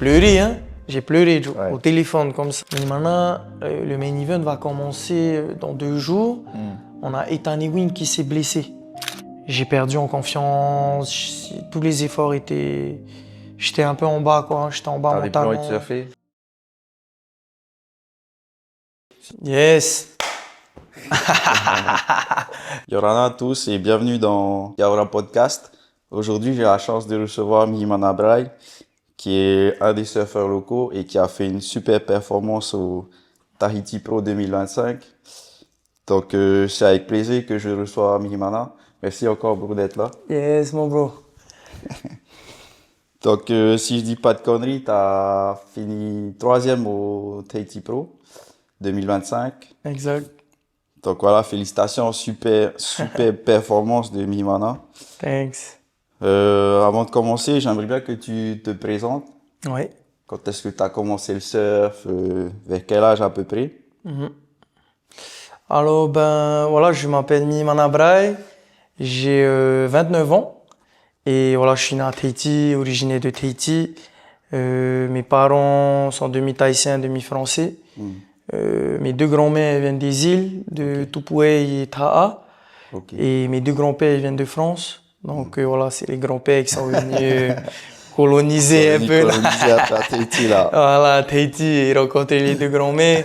Pleuré, hein. J'ai pleuré Ouais. au téléphone comme ça. Mais maintenant, le main event va commencer dans 2 jours. On a Ethan Ewing qui s'est blessé. J'ai perdu en confiance. Tous les efforts étaient... J'étais un peu en bas, quoi. J'étais en bas T'avais plus envie de mentalement. surfer? Yes. Yorana à tous et bienvenue dans Yaoura Podcast. Aujourd'hui, j'ai la chance de recevoir Mihimana Braille, qui est un des surfeurs locaux et qui a fait une super performance au Tahiti Pro 2025. Donc, c'est avec plaisir que je reçois Mihimana. Merci encore pour d'être là. Yes, mon bro. Donc, si je dis pas de conneries, t'as fini 3e au Tahiti Pro 2025. Exact. Donc voilà, félicitations, super performance de Mihimana. Thanks. Avant de commencer, j'aimerais bien que tu te présentes. Ouais. Quand est-ce que tu as commencé le surf? Vers quel âge à peu près? Alors, ben voilà, je m'appelle Mihimana Braille. J'ai 29 ans. Et voilà, je suis né à Tahiti, originaire de Tahiti. Mes parents sont demi-tahitiens, demi-français. Mes 2 grands-mères viennent des îles, de Tupuai et Ta'a. Ok. Et mes 2 grands-pères ils viennent de France. Donc voilà, c'est les grands-pères qui sont venus coloniser un peu là. Colonisé à Tahiti là. Voilà, Tahiti et rencontrer les 2 grands-mères.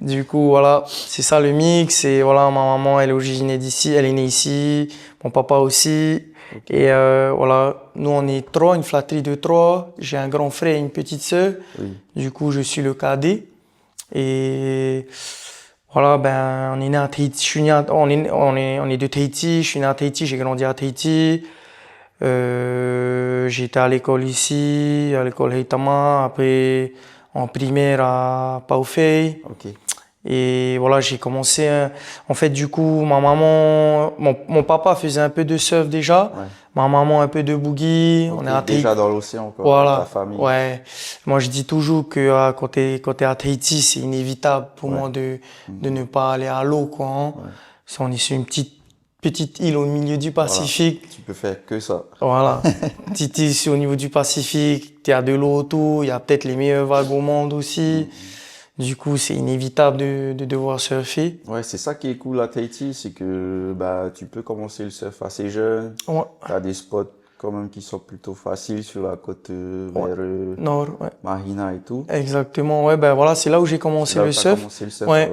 Du coup, voilà, c'est ça le mix. Et voilà, ma maman, elle est originaire d'ici, elle est née ici. Mon papa aussi. Et voilà, nous on est 3, une fratrie de 3. J'ai un grand frère et une petite sœur. Oui. Du coup, je suis le cadet. Et voilà, ben, on est né à Tahiti. Je suis né on est de Tahiti. Je suis né à Tahiti. J'ai grandi à Tahiti. J'étais à l'école ici, à l'école Heitama. Après, en primaire à Paufei. Ok. Et voilà, j'ai commencé. En fait, du coup, ma maman, mon papa faisait un peu de surf déjà. Ouais. Ma maman un peu de boogie. Ok, On est à Tahiti. déjà dans l'océan quoi, Voilà. ta famille. Ouais. Moi, je dis toujours que quand t'es à Tahiti, c'est inévitable pour moi de ne pas aller à l'eau, quoi. Hein. Ouais. Si on est sur une petite île au milieu du Pacifique. Tu peux faire que ça. Voilà. Petite île au niveau du Pacifique. Il y a de l'eau autour. Il y a peut-être les meilleures vagues au monde aussi. Du coup, c'est inévitable de devoir surfer. Ouais, c'est ça qui est cool à Tahiti, c'est que bah tu peux commencer le surf assez jeune. Ouais. T'as des spots quand même qui sont plutôt faciles sur la côte vers Nord, ouais. Marina et tout. Exactement. Ouais, ben voilà, c'est là où j'ai commencé C'est là le où t'as surf. commencé le surf. Ouais.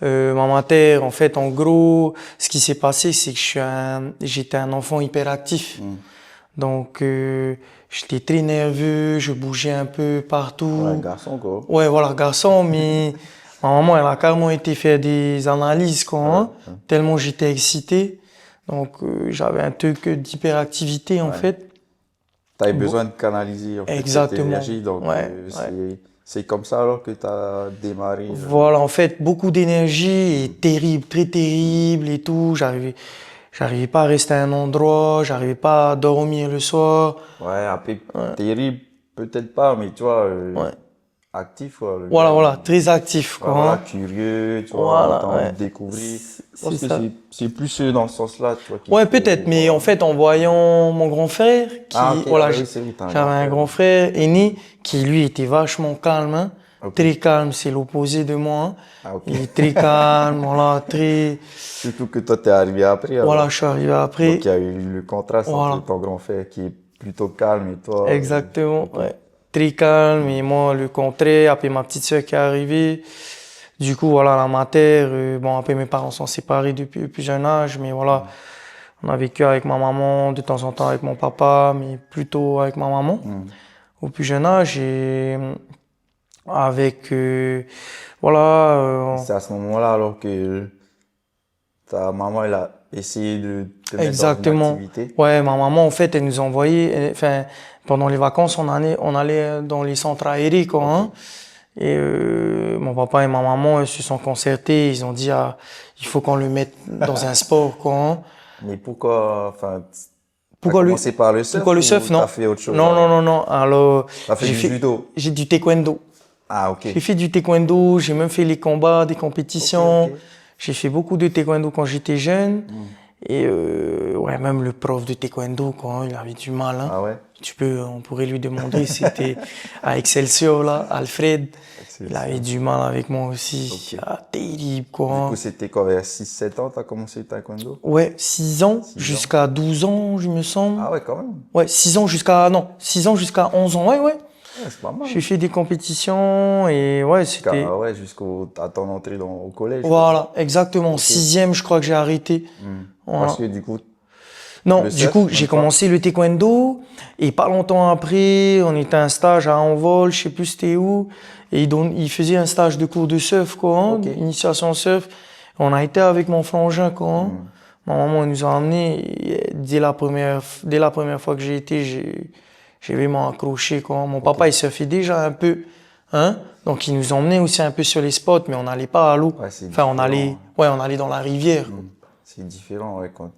alors. Maman terre, en fait, en gros, ce qui s'est passé, c'est que j'étais un enfant hyperactif. Donc, j'étais très nerveux, je bougeais un peu partout. Ouais, garçon quoi. Ouais, voilà, garçon, mais ma maman, elle a carrément été faire des analyses, quoi, hein, tellement j'étais excité. Donc, j'avais un truc d'hyperactivité, en fait. T'avais besoin de canaliser en fait, cette Exactement. énergie, donc Ouais, c'est comme ça alors que t'as démarré. Voilà, en fait, beaucoup d'énergie et terrible, très terrible et tout. J'arrivais pas à rester à un endroit, j'arrivais pas à dormir le soir. Ouais, un peu terrible, peut-être pas, mais tu vois, actif quoi. Voilà, très actif, quoi. Ouais, voilà, Hein. curieux, tu vois, Voilà, t'as envie de découvrir. Je pense c'est que ça. c'est plus dans ce sens-là, tu vois. Ouais, peut-être, mais en fait, en voyant mon grand frère, qui, ok, voilà, oui, c'est vrai, t'as j'avais un grand frère aîné, qui lui était vachement calme, hein. Très calme, c'est l'opposé de moi, hein. Ah, ok. Il est très calme, voilà, très, Surtout que toi, t'es arrivé après. Alors. voilà, je suis arrivé après. Donc, il y a eu le contraste entre ton grand frère qui est plutôt calme et toi. Exactement, ouais. Très calme, et moi, le contraire, après ma petite sœur qui est arrivée. Du coup, voilà, la mater, bon, après mes parents sont séparés depuis le plus jeune âge, mais voilà, on a vécu avec ma maman, de temps en temps avec mon papa, mais plutôt avec ma maman, au plus jeune âge, et avec, voilà. C'est à ce moment-là alors que ta maman, elle a essayé de te mettre Exactement. dans une activité. Ouais, ma maman, en fait, elle nous envoyait, enfin, pendant les vacances, on allait dans les centres aérés, quoi, hein. Et mon papa et ma maman, ils se sont concertés, ils ont dit, ah, il faut qu'on le mette dans un sport, quoi, hein. Mais pourquoi, enfin, Pourquoi t'as le, commencé par le surf pourquoi le surf, ou non? t'as fait autre chose? Non. Alors, T'as fait du judo? j'ai du taekwondo. Ah, ok. J'ai fait du taekwondo, j'ai même fait les combats, des compétitions. Ok. J'ai fait beaucoup de taekwondo quand j'étais jeune. Et ouais, même le prof de taekwondo, quoi, il avait du mal, hein. Ah ouais? On pourrait lui demander, c'était à Excelsior, là, Alfred. Il avait du mal avec moi aussi. Ok. Ah, terrible, Du quoi. coup, c'était quoi, vers 6-7 ans, t'as commencé le taekwondo? Ouais, 6 ans 6 ans. jusqu'à 12 ans, je me semble. Ah ouais, quand même. Ouais, 6 ans jusqu'à 11 ans. Ouais, ouais. Ouais, c'est pas mal. J'ai fait des compétitions et ouais, c'était... Ouais, jusqu'à ton entrée au collège, quoi. Voilà, exactement. Ok. 6e, je crois que j'ai arrêté. Parce Voilà. que du coup, Non, le du surf, coup, même j'ai pas. commencé le taekwondo et pas longtemps après, on était à un stage à Envol, je sais plus c'était où, et il faisait un stage de cours de surf, quoi, hein, Ok. initiation surf. On a été avec mon frangin, quoi. Hein. Ma maman elle nous a emmenés et dès la première fois que j'ai été, j'ai vraiment accroché, quoi. Mon papa, il surfait déjà un peu, hein. Donc, il nous emmenait aussi un peu sur les spots, mais on n'allait pas à l'eau. Ouais, c'est Enfin, différent. on allait dans la rivière, quoi. C'est différent, ouais, quand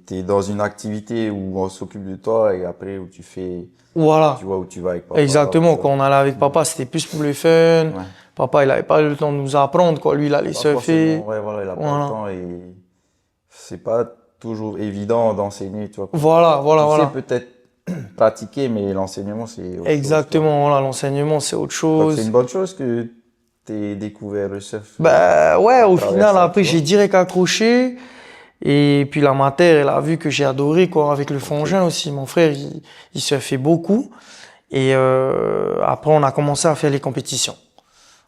t'es dans une activité où on s'occupe de toi et après où tu Voilà. vois où tu vas avec papa. Exactement, tu quand vois. on allait avec papa, c'était plus pour le fun. Ouais. Papa, il avait pas le temps de nous apprendre, quoi. Lui, il allait Pas surfer. forcément, ouais, voilà, il a pas le Voilà. temps et c'est pas toujours évident d'enseigner, tu vois. Voilà, Tu sais voilà. peut-être pratiquer, mais l'enseignement, c'est autre chose, tu vois. Exactement, voilà, l'enseignement, c'est autre Donc c'est une chose. bonne chose que t'aies découvert le surf Bah, ouais, à au travers final, ça, après, tu vois. j'ai direct accroché. Et puis, la matière, elle a vu que j'ai adoré, quoi, avec le frangin aussi. Mon frère, il surfait beaucoup. Et, après, on a commencé à faire les compétitions.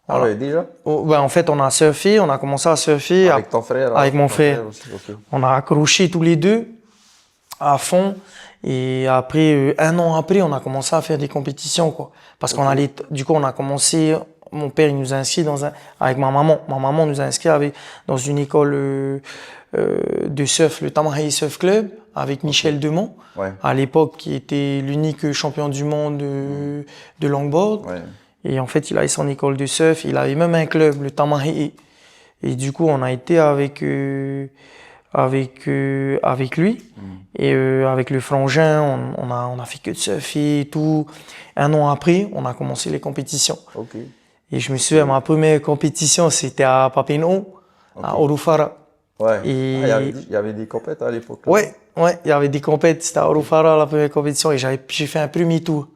Ah Voilà. ouais, déjà? Ben, en fait, on a commencé à surfer Avec ton frère, avec alors? mon Ton frère. aussi, ok. On a accroché tous les deux à fond. Et après, 1 an après, on a commencé à faire des compétitions, quoi. Parce qu'on allait, du coup, on a commencé, mon père, il nous a inscrits avec ma maman. Ma maman nous a inscrits dans une école, de surf, le Tamahaï Surf Club, avec Michel Demont. Ouais, À l'époque, qui était l'unique champion du monde de longboard. ouais. Et en fait, il avait son école de surf. Il avait même un club, le Tamahaï. Et du coup, on a été avec lui et avec le frangin, on a fait que de surfer et tout. 1 an après, on a commencé les compétitions. Ok. Et je me souviens, ma première compétition, c'était à Papineau, à Orufara. Ouais. Et Ah, il y avait des compètes à l'époque, là. ouais, il y avait des compètes. C'était à Orufara, la première compétition, et j'ai fait un premier tour.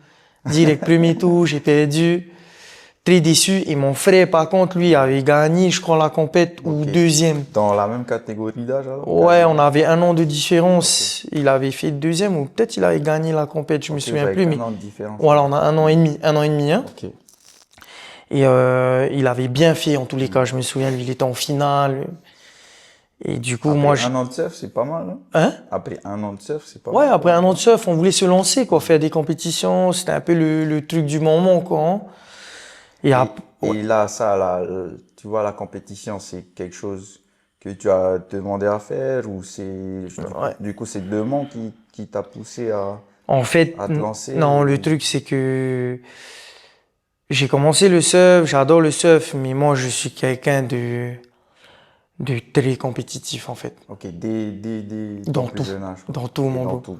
Direct premier tour, j'ai perdu. Très déçu. Et mon frère, par contre, lui, avait gagné, je crois, la compète ou Ok. deuxième. Dans la même catégorie d'âge, alors? Ouais, on avait 1 an de différence. Il avait fait deuxième ou peut-être il avait gagné la compète, je me souviens plus. Mais 1 an de différence. voilà, on a 1 an et demi, hein. Ok. Et il avait bien fait en tous les cas. Je me souviens, lui, il était en finale. Et du coup, Après moi, 1 an de surf, c'est pas mal, hein? hein? Après 1 an de surf, c'est pas Ouais, mal. après 1 an de surf, on voulait se lancer, quoi, faire des compétitions. C'était un peu le truc du moment, quoi. Hein. Et Et là, tu vois, la compétition, c'est quelque chose que tu as demandé à faire ou ouais. du coup, c'est Demont qui t'a poussé En fait, à te lancer non, ou- le truc, c'est que j'ai commencé le surf, j'adore le surf, mais moi, je suis quelqu'un de très compétitif, en fait. Ok, dès Dans ton plus tout. jeune âge. Dans tout, mon Dans bro. tout.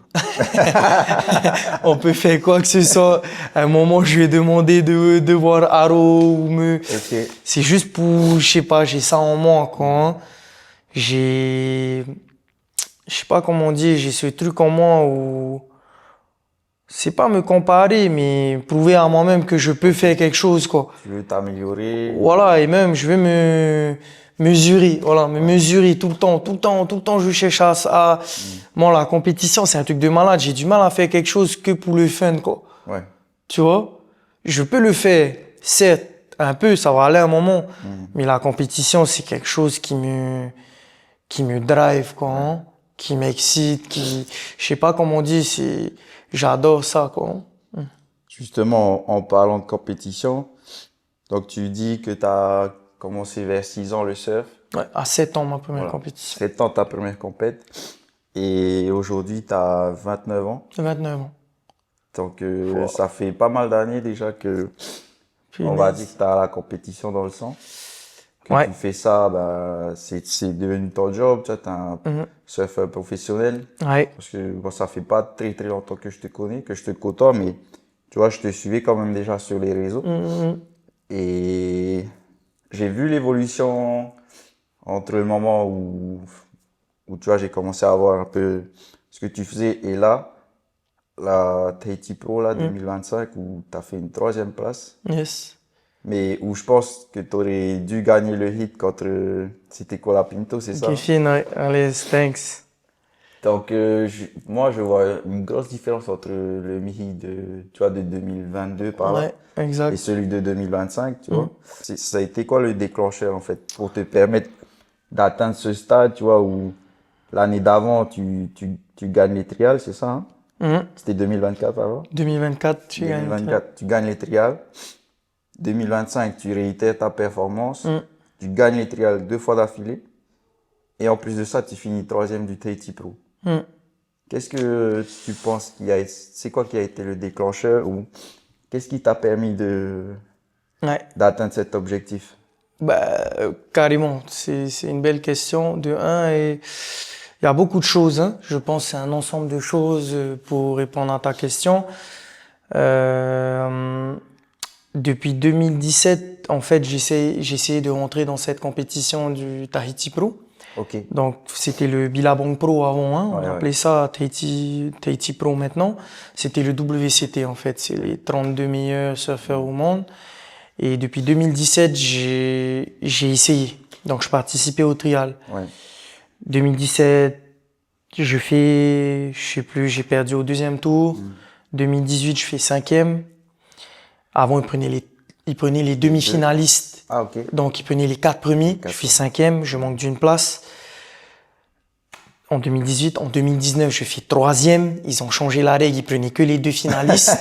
On peut faire quoi que ce soit. À un moment, je lui ai demandé de voir Haro ou Ok. C'est juste pour, je sais pas, j'ai ça en moi, quoi. Hein. Je sais pas comment on dit, j'ai ce truc en moi où, c'est pas me comparer, mais prouver à moi-même que je peux faire quelque chose, quoi. Tu veux t'améliorer. Voilà, et même, je vais me mesurer tout le temps, je cherche à ça. Moi, la compétition, c'est un truc de malade. J'ai du mal à faire quelque chose que pour le fun, quoi. Ouais. Tu vois? Je peux le faire, certes, un peu, ça va aller un moment, mais la compétition, c'est quelque chose qui me drive, quoi, hein, qui m'excite, je sais pas comment on dit, j'adore ça, quoi. Justement, en parlant de compétition, donc tu dis que tu as commencé vers 6 ans le surf. Ouais, à 7 ans, ma première Voilà. compétition. 7 ans ta première compète. Et aujourd'hui, tu as 29 ans. 29 ans. Donc, ça fait pas mal d'années déjà que, on va dire que tu as la compétition dans le sang. Que Ouais. tu fais ça, bah, c'est devenu ton job. Tu vois, t'es un surfeur professionnel. Ouais. Parce que bon, ça fait pas très très longtemps que je te connais, que je te côtoie, mais tu vois, je te suivais quand même déjà sur les réseaux. Et j'ai vu l'évolution entre le moment où tu vois, j'ai commencé à voir un peu ce que tu faisais et là. la Tahiti Pro là, 2025 où tu as fait une 3e place. Yes. Mais où je pense que tu aurais dû gagner le hit contre. C'était Colapinto, c'est ça? Kevin, ouais. Allez, thanks. Donc, moi, je vois une grosse différence entre le Mihi de 2022 par là Ouais, et exact. celui de 2025, tu vois. Ça a été quoi le déclencheur, en fait, pour te permettre d'atteindre ce stade, tu vois, où l'année d'avant, tu gagnes les trials, c'est ça, hein? C'était 2024 avant? 2024, tu gagnes. 2024, tu gagnes les trials. 2025, tu réitères ta performance. Tu gagnes les trials 2 fois d'affilée. Et en plus de ça, tu finis 3e du Tahiti Pro. Qu'est-ce que tu penses c'est quoi qui a été le déclencheur ou qu'est-ce qui t'a permis Ouais. d'atteindre cet objectif? Carrément, c'est une belle question de un et il y a beaucoup de choses, hein. Je pense que c'est un ensemble de choses pour répondre à ta question. Depuis 2017, en fait, j'ai essayé de rentrer dans cette compétition du Tahiti Pro. Ok. Donc, c'était le Billabong Pro avant, hein. On Ouais, appelait ça Tahiti Pro maintenant. C'était le WCT, en fait. C'est les 32 meilleurs surfeurs au monde. Et depuis 2017, j'ai essayé. Donc, je participais au trial. Ouais. 2017, je sais plus, j'ai perdu au 2e tour. 2018, je fais 5e. Avant, ils prenaient les demi-finalistes. Ah, ok. Donc, ils prenaient les 4 premiers. Je fais 5e, je manque d'une place. En 2018, en 2019, je fais 3e. Ils ont changé la règle, ils prenaient que les 2 finalistes.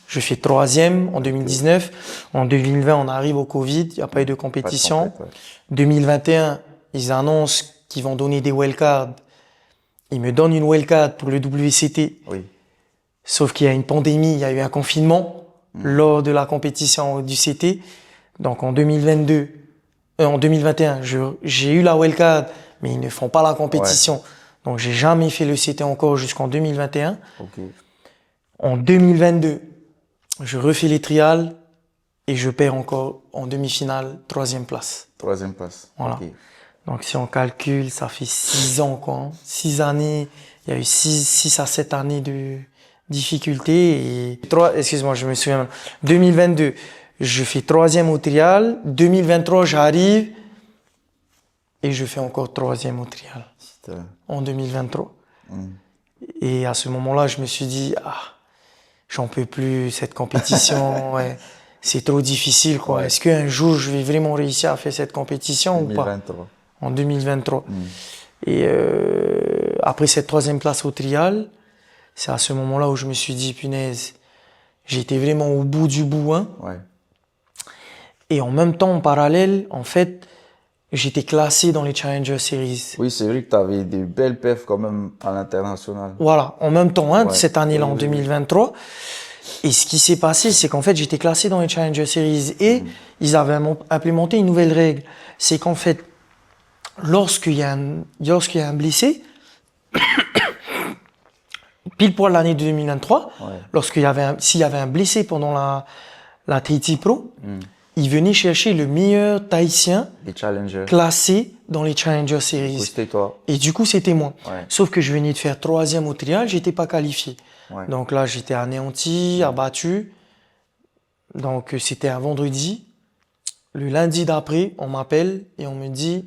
Je fais 3e en 2019. En 2020, on arrive au Covid, il n'y a pas eu de compétition. 2021, ils annoncent qu'ils vont donner des wildcards. Ils me donnent une wildcard pour le WCT. Oui. Sauf qu'il y a une pandémie, il y a eu un confinement lors de la compétition du CT. Donc en 2021, j'ai eu la wildcard, mais ils ne font pas la compétition. Donc j'ai jamais fait le CT encore jusqu'en 2021. Ok. En 2022, je refais les trials et je perds encore en demi-finale 3e place. 3e place. Voilà. Ok. Donc si on calcule, ça fait 6 ans, quoi. Hein. 6 années, il y a eu 6 à 7 années de difficultés. Et excuse-moi, je me souviens. 2022, je fais 3e au trial. 2023, j'arrive et je fais encore 3e au trial. En 2023. Et à ce moment-là, je me suis dit, j'en peux plus, cette compétition, ouais. C'est trop difficile, quoi. Ouais. Est-ce qu'un jour, je vais vraiment réussir à faire cette compétition 2023. ou pas? En 2023. Et après cette 3e place au trial, c'est à ce moment-là où je me suis dit, punaise, j'étais vraiment au bout du bout, hein. Ouais. Et en même temps, en parallèle, en fait, j'étais classé dans les Challenger Series. Oui, c'est vrai que tu avais des belles perfs quand même à l'international. Voilà, en même temps, hein, cette année-là, en 2023. Et ce qui s'est passé, c'est qu'en fait, j'étais classé dans les Challenger Series et ils avaient implémenté une nouvelle règle. C'est qu'en fait, lorsqu'il y a un blessé, pile poil l'année 2023, s'il y avait un blessé pendant la Tahiti Pro, ils venaient chercher le meilleur Tahitien classé dans les Challenger Series. C'était toi. Et du coup, c'était moi. Ouais. Sauf que je venais de faire 3e au trial, j'étais pas qualifié. Ouais. Donc là, j'étais anéanti, abattu. Donc c'était un vendredi. Le lundi d'après, on m'appelle et on me dit,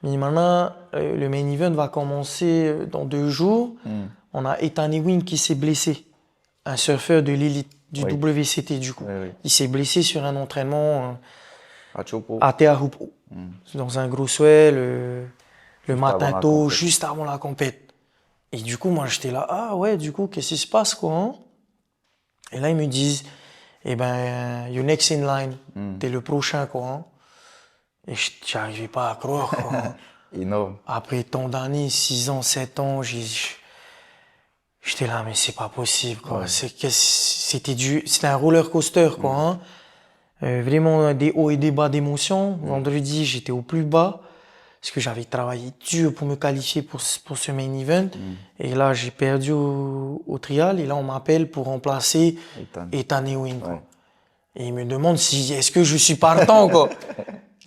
Mimana, le main event va commencer dans 2 jours. On a Ethan Ewing qui s'est blessé, un surfeur de l'élite du WCT du coup. Il s'est blessé sur un entraînement à Te Ahupo, dans un gros swell, le matin tôt, juste avant la compète. Et du coup, moi, j'étais là, ah ouais, du coup, qu'est-ce qui se passe, quoi, hein? Et là, ils me disent, eh ben, you're next in line, t'es le prochain, quoi, hein? Et j'arrivais pas à croire, quoi. Énorme. Après tant d'années, 6 ans, 7 ans, j'étais là, mais c'est pas possible, quoi. Ouais. C'était un roller coaster, quoi, hein. Vraiment des hauts et des bas d'émotions. Vendredi, j'étais au plus bas. Parce que j'avais travaillé dur pour me qualifier pour ce main event. Et là, j'ai perdu au trial. Et là, on m'appelle pour remplacer Ethan Ewing, quoi. Ouais. Et il me demande est-ce que je suis partant, quoi.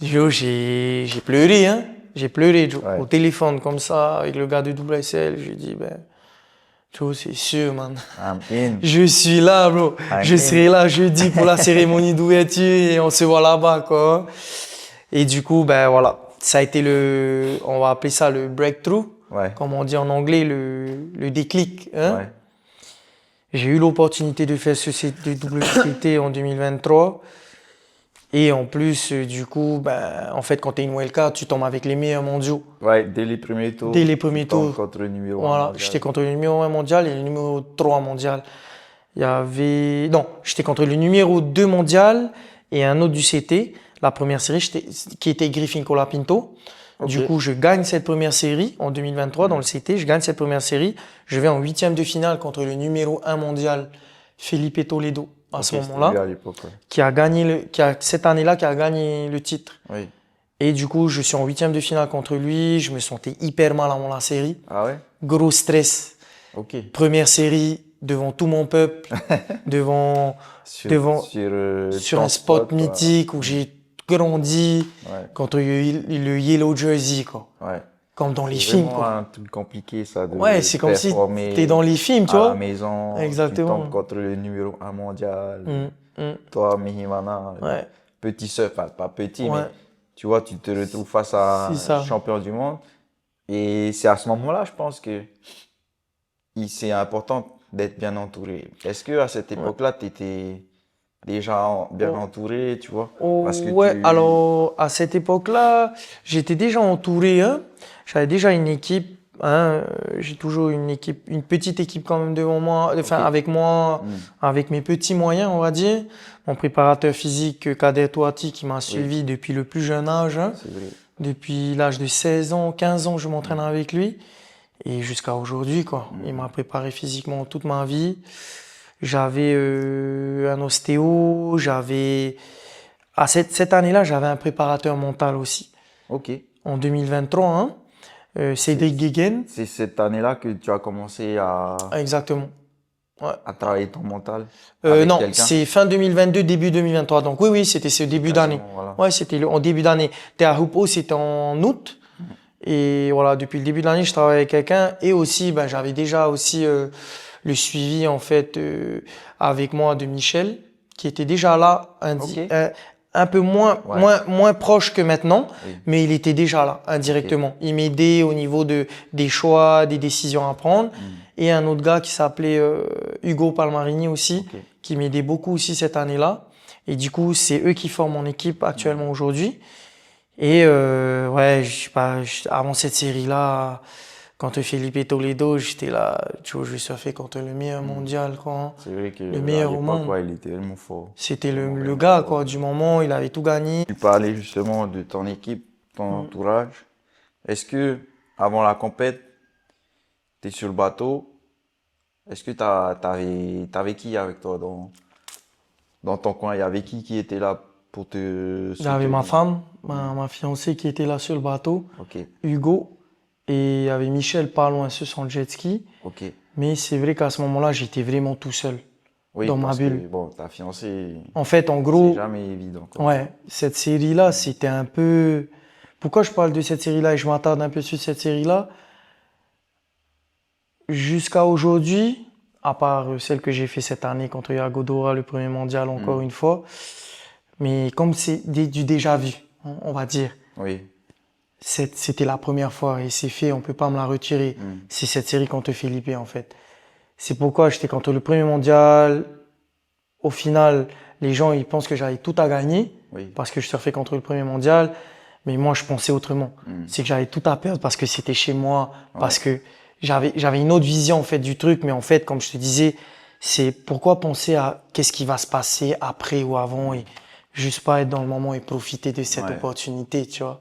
J'ai pleuré, hein. J'ai pleuré au téléphone, comme ça, avec le gars de WSL. Je lui ai dit, Tu vois, c'est sûr, man. I'm in. Je suis là, bro. Je serai là jeudi pour la cérémonie d'ouverture et on se voit là-bas, quoi. Et du coup, ben voilà. Ça a été on va appeler ça le breakthrough. Ouais. Comme on dit en anglais, le déclic, hein. Ouais. J'ai eu l'opportunité de faire ce WCT en 2023. Et en plus, du coup, ben, en fait, quand tu es une wildcard, tu tombes avec les meilleurs mondiaux. Ouais, dès les premiers tours. Dès les premiers tu tombes tours. contre le numéro 1 Voilà, mondial. j'étais contre le numéro 1 mondial et le numéro 3 mondial. Il y avait... Non, j'étais contre le numéro 2 mondial et un autre du CT. La première série, qui était Griffin Colapinto. Ok. Du coup, je gagne cette première série en 2023 dans le CT. Je gagne cette première série. Je vais en huitième de finale contre le numéro 1 mondial, Felipe Toledo, à ce moment-là, C'était lui à l'époque, ouais. qui a gagné cette année-là, qui a gagné le titre. Oui. Et du coup, je suis en huitième de finale contre lui. Je me sentais hyper mal avant la série. Ah ouais? Gros stress. Ok. Première série devant tout mon peuple, sur un spot mythique où j'ai grandi, Ouais. contre le Yellow Jersey, quoi. Ouais. Comme dans les C'est films, vraiment quoi. un truc compliqué, ça, de Ouais, c'est comme si performer t'es dans les films, tu à la vois. maison. Exactement. Tu tombes contre le numéro 1 mondial. Mm. Toi, Mihimana, Ouais. petit surf, enfin, pas petit, Ouais. mais tu vois, tu te retrouves face à C'est ça. un champion du monde. Et c'est à ce moment-là, je pense que c'est important d'être bien entouré. Est-ce que à cette époque-là, tu étais déjà bien entouré, tu vois? Parce que Ouais, alors à cette époque-là, j'étais déjà entouré, hein. J'avais déjà une équipe, hein. J'ai toujours une petite équipe quand même devant moi, enfin Ok. avec moi, avec mes petits moyens, on va dire. Mon préparateur physique, Kader Touati, qui m'a suivi depuis le plus jeune âge, hein. C'est vrai. Depuis l'âge de 16 ans, 15 ans, je m'entraîne avec lui. Et jusqu'à aujourd'hui, quoi. Il m'a préparé physiquement toute ma vie. J'avais un ostéo, cette année-là, j'avais un préparateur mental aussi. Ok. En 2023, hein, Cédric Guéguen. C'est cette année-là que tu as commencé Exactement. Ouais. à travailler ton mental avec Non, quelqu'un? c'est fin 2022, début 2023. Donc oui, c'était ce début d'année. Voilà. Ouais, c'était en début d'année. Terra Hupo, c'était en août. Et voilà, depuis le début de l'année, je travaille avec quelqu'un. Et aussi, ben, j'avais déjà aussi le suivi, en fait, avec moi de Michel, qui était déjà là, un peu moins proche que maintenant, mais il était déjà là, indirectement. Il m'aidait au niveau des choix, des décisions à prendre. Et un autre gars qui s'appelait Hugo Palmarini aussi, qui m'aidait beaucoup aussi cette année-là. Et du coup, c'est eux qui forment mon équipe actuellement aujourd'hui. Et ouais, je sais pas, avant cette série-là, contre Felipe Toledo, j'étais là, tu vois, je surfais contre le meilleur mondial, quoi. C'est vrai que Le meilleur au monde. ouais, il était tellement fort. C'était le gars, quoi, du moment, il avait tout gagné. Tu parlais justement de ton équipe, ton entourage. Est-ce que, avant la compète, tu es sur le bateau, est-ce que t'avais qui avec toi dans ton coin? Il y avait qui était là pour te J'avais soutenir? ma femme, ma fiancée qui était là sur le bateau, Ok, Hugo, et il y avait Michel pas loin sur son jet ski. ok. Mais c'est vrai qu'à ce moment-là, j'étais vraiment tout seul. Oui, dans ma parce bulle. que, bon, ta fiancée, En fait, en c'est gros, jamais évident, quoi. ouais, cette série-là, c'était un peu... Pourquoi je parle de cette série-là et je m'attarde un peu sur cette série-là? Jusqu'à aujourd'hui, à part celle que j'ai fait cette année contre Yago Dora, le premier mondial, encore une fois, mais comme c'est du déjà vu, on va dire, Oui, c'était la première fois et c'est fait, on peut pas me la retirer. C'est cette série contre Felipe, en fait. C'est pourquoi j'étais contre le premier mondial. Au final, les gens, ils pensent que j'avais tout à gagner parce que je surfais contre le premier mondial. Mais moi, je pensais autrement. C'est que j'avais tout à perdre parce que c'était chez moi, parce que j'avais une autre vision, en fait, du truc. Mais en fait, comme je te disais, c'est pourquoi penser à qu'est-ce qui va se passer après ou avant et juste pas être dans le moment et profiter de cette opportunité, tu vois.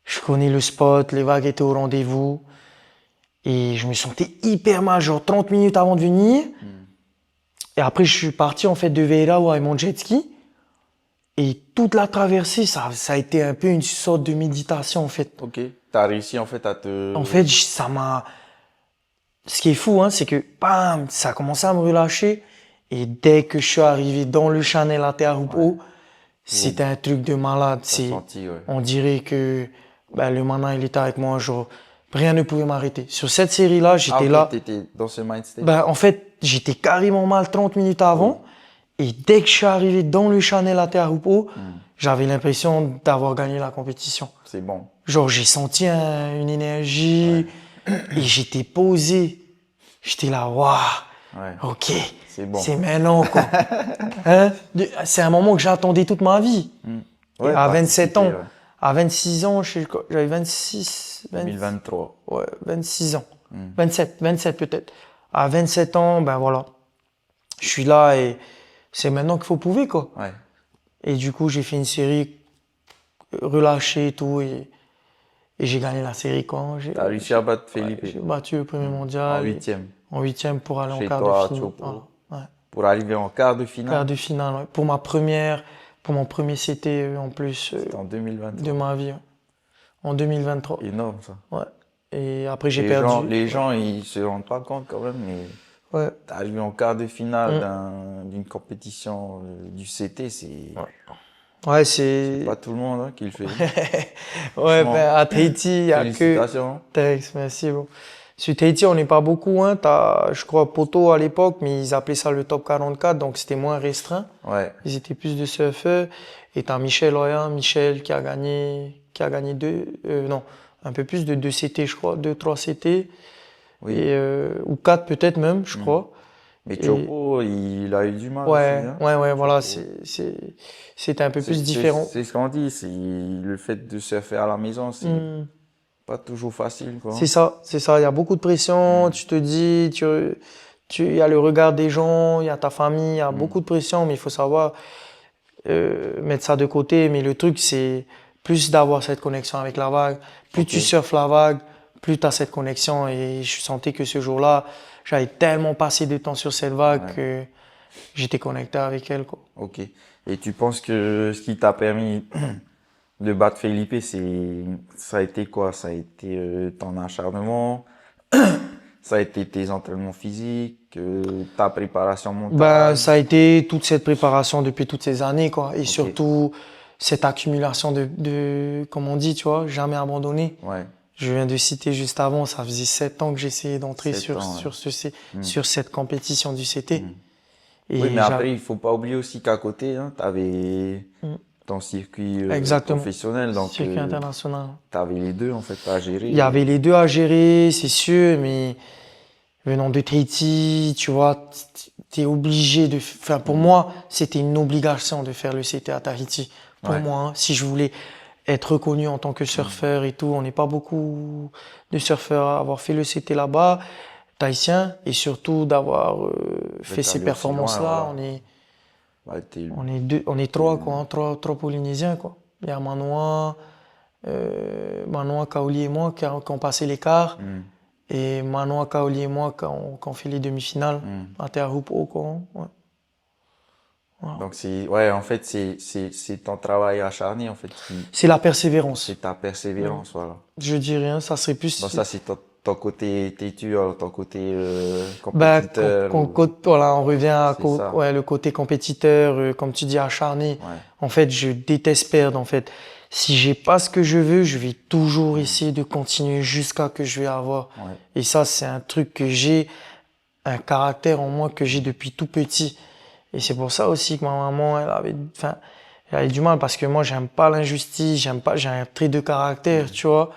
Je connais le spot, les vagues étaient au rendez-vous. Et je me sentais hyper mal, genre 30 minutes avant de venir. Et après, je suis parti, en fait, de Veirao avec mon jet ski. Et toute la traversée, ça a été un peu une sorte de méditation, en fait. ok. T'as réussi, en fait, à te... En fait, ça m'a... Ce qui est fou, hein, c'est que, bam, ça a commencé à me relâcher. Et dès que je suis arrivé dans le Chanel à Terra Hupo, c'était un truc de malade. T'as senti, On dirait que le mana, il était avec moi, genre... Rien ne pouvait m'arrêter. Sur cette série-là, j'étais là. T'étais dans ce mindset. Ben, en fait, j'étais carrément mal 30 minutes avant. Et dès que je suis arrivé dans le Chanel à Teahupo'o, j'avais l'impression d'avoir gagné la compétition. C'est bon. Genre, j'ai senti une énergie et j'étais posé. J'étais là, waouh, ok, C'est bon. c'est maintenant, quoi. Hein? C'est un moment que j'attendais toute ma vie. Ouais, Et à 27 ans, participer, ouais. à 26 ans, j'avais 26, 2023. ouais, 26 ans. 27 peut-être. À 27 ans, ben voilà. Je suis là et c'est maintenant qu'il faut prouver, quoi. Ouais. Et du coup, j'ai fait une série relâchée et tout et j'ai gagné la série, quoi. T'as réussi à battre Felipe J'ai battu le premier mondial. en huitième. En huitième pour aller Chez en quart toi, à de finale. Tiopo. Voilà, ouais. Pour arriver en quart de finale. Quart de finale, ouais. Pour mon premier CT en plus C'était en 2023. de ma vie. Ouais. En 2023. Énorme ça. Ouais. Et après j'ai Les perdu. gens, les gens, ils se rendent pas compte quand même, mais Ouais. t'arrives en quart de finale d'une compétition du CT, c'est Ouais, c'est. pas tout le monde hein, qui le fait. Ouais, ben à Tahiti, il y a que. Félicitations. Thanks, merci. Bon. Sur Tahiti, on n'est pas beaucoup. Hein. T'as, je crois, Poto à l'époque, mais ils appelaient ça le top 44, donc c'était moins restreint. Ouais. Ils étaient plus de surfeurs. Et t'as Michel Oya, Michel qui a gagné un peu plus de 2 CT, je crois, 2-3 CT. Oui. Et, ou 4 peut-être même, je crois. Mais Tiopo, il a eu du mal Ouais, aussi. Hein. ouais, voilà, c'était un peu plus différent. C'est ce qu'on dit, c'est le fait de surfer à la maison, c'est pas toujours facile, quoi. C'est ça. Il y a beaucoup de pression. Tu te dis, il y a le regard des gens, il y a ta famille, il y a beaucoup de pression, mais il faut savoir mettre ça de côté. Mais le truc, c'est plus d'avoir cette connexion avec la vague. Plus tu surfes la vague, plus tu as cette connexion. Et je sentais que ce jour-là, j'avais tellement passé de temps sur cette vague que j'étais connecté avec elle, quoi. Ok. Et tu penses que ce qui t'a permis de battre Felipe, ça a été quoi? Ça a été ton acharnement, ça a été tes entraînements physiques, ta préparation mentale? Bah, ça a été toute cette préparation depuis toutes ces années, quoi. Et surtout, cette accumulation comme on dit, tu vois, jamais abandonné. Ouais. Je viens de citer juste avant, ça faisait 7 ans que j'essayais d'entrer sur cette compétition du CT. Et oui, mais après, il faut pas oublier aussi qu'à côté, hein, t'avais ton circuit professionnel, donc circuit international. T'avais les deux en fait à gérer. Il y avait les deux à gérer, c'est sûr, mais venant de Tahiti, tu vois, t'es obligé de. Enfin, pour moi, c'était une obligation de faire le CT à Tahiti. Pour moi, hein, si je voulais être reconnu en tant que surfeur et tout, on n'est pas beaucoup de surfeurs à avoir fait le CT là-bas, tahitien, et surtout d'avoir fait ces performances-là. On est trois, quoi, hein, trois Polynésiens, quoi. Il y a Manoa, Kaoli et moi qui ont passé l'écart, et Manoa, Kaoli et moi qui ont fait les demi-finales à Teahupo'o, quoi. Ouais. Voilà. Donc en fait c'est ton travail acharné en fait. C'est la persévérance. C'est ta persévérance, voilà. Je dirais, hein, ça serait plus. Donc ça c'est ton côté têtu, ton côté compétiteur. Voilà, on revient à le côté compétiteur, comme tu dis, acharné. Ouais. En fait, je déteste perdre. En fait, si j'ai pas ce que je veux, je vais toujours essayer de continuer jusqu'à que je vais avoir. Ouais. Et ça, c'est un truc que j'ai, un caractère en moi que j'ai depuis tout petit. Et c'est pour ça aussi que ma maman, elle avait du mal parce que moi, j'aime pas l'injustice, j'ai un trait de caractère, tu vois,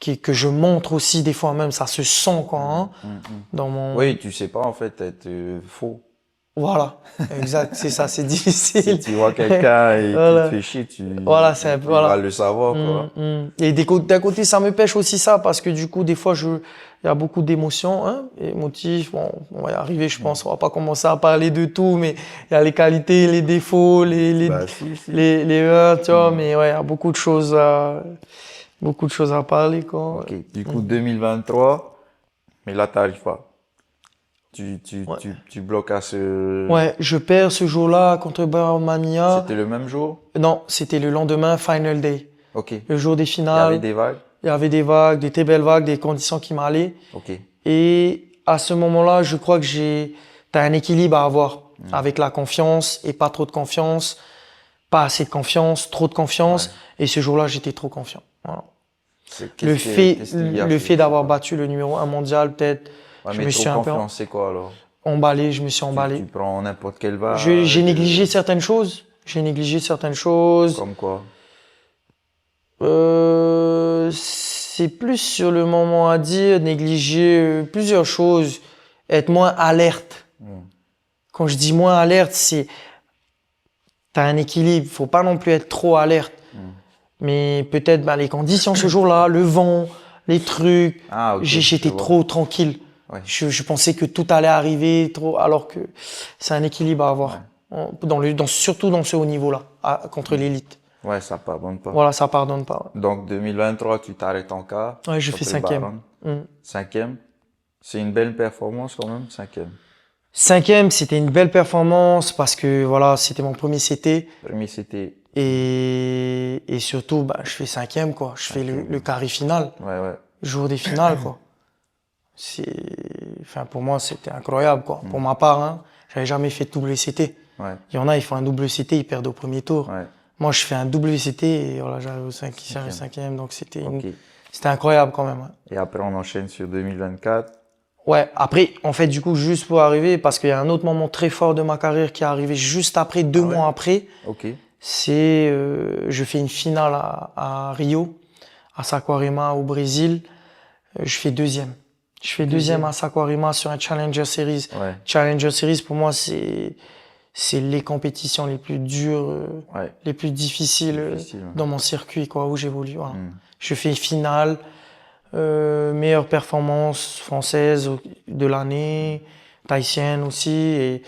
que je montre aussi des fois même, ça se sent quoi, hein, dans mon. Oui, tu sais pas en fait être faux. Voilà, exact, c'est ça, c'est difficile. Si tu vois quelqu'un et qui te fait chier, tu vas le savoir, quoi. Et d'un côté, ça me pêche aussi ça, parce que du coup, des fois, il y a beaucoup d'émotions, hein, émotifs. Bon, on va y arriver, je pense. On va pas commencer à parler de tout, mais il y a les qualités, les défauts, les heurts, tu vois, mais ouais, il y a beaucoup de choses à parler, quoi. Ok, du coup, 2023, mais là, t'arrives pas. Tu bloques à ce... Ouais, je perds ce jour-là contre Mania. C'était le même jour? Non, c'était le lendemain, final day. Ok. Le jour des finales. Il y avait des vagues? Il y avait des vagues, des très belles vagues, des conditions qui m'allaient. Ok. Et à ce moment-là, je crois que t'as un équilibre à avoir avec la confiance et pas trop de confiance, pas assez de confiance, trop de confiance. Ouais. Et ce jour-là, j'étais trop confiant. Voilà. Qu'est-ce qu'il y a Le fait, fait d'avoir je sais battu le numéro 1 mondial, peut-être, pas. Ouais, je mais me trop suis un peu confiant, c'est quoi alors? emballé, je me suis Tu emballé. prends n'importe quelle J'ai vague, négligé certaines choses. J'ai négligé certaines choses. comme quoi? C'est plus sur le moment à dire, négliger plusieurs choses, être moins alerte. Quand je dis moins alerte, c'est t'as un équilibre, faut pas non plus être trop alerte. Mais peut-être les conditions ce jour-là, le vent, les trucs, Ah, ok, je j'étais vois. trop tranquille. Ouais. Je pensais que tout allait arriver, trop, alors que c'est un équilibre à avoir. Surtout dans ce haut niveau-là, contre l'élite. Ouais, ça pardonne pas. Voilà, ça pardonne pas. Donc 2023, tu t'arrêtes en quart Ouais, je fais contre le 5e. Barron. 5e. C'est une belle performance quand même, 5e. 5e, c'était une belle performance parce que voilà, c'était mon premier CT. Premier, c'était. Et surtout, je fais 5e, quoi. Je fais le carré final, Ouais. jour des finales, quoi. Pour moi, c'était incroyable, quoi. Pour ma part, hein, j'avais jamais fait de double CT. Ouais. Il y en a, ils font un double CT, ils perdent au premier tour. Ouais. Moi, je fais un double CT et voilà, j'arrive au 5e, donc c'était Ok. c'était incroyable quand même. Ouais. Et après, on enchaîne sur 2024. Ouais, après, en fait, du coup, juste pour arriver, parce qu'il y a un autre moment très fort de ma carrière qui est arrivé juste après, 2 mois après, Ok. c'est je fais une finale à Rio, à Saquarema au Brésil. Je fais 2e. Je fais 2e à Saquarema sur un Challenger Series. Ouais. Challenger Series, pour moi, c'est les compétitions les plus dures, les plus difficiles dans mon circuit, quoi, où j'évolue. Voilà. Je fais finale, meilleure performance française de l'année, tahitienne aussi. Et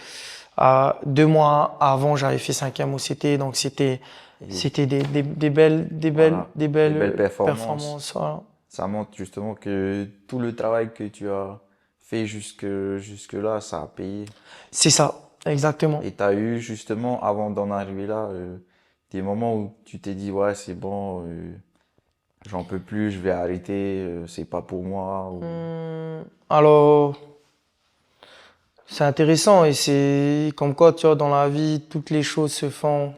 2 mois avant, j'avais fait 5e au CT, donc c'était des belles performances. Voilà. Ça montre justement que tout le travail que tu as fait jusque-là, ça a payé. C'est ça, exactement. Et tu as eu justement, avant d'en arriver là, des moments où tu t'es dit, ouais, c'est bon, j'en peux plus, je vais arrêter, c'est pas pour moi. Alors, c'est intéressant et c'est comme quoi, tu vois, dans la vie, toutes les choses se font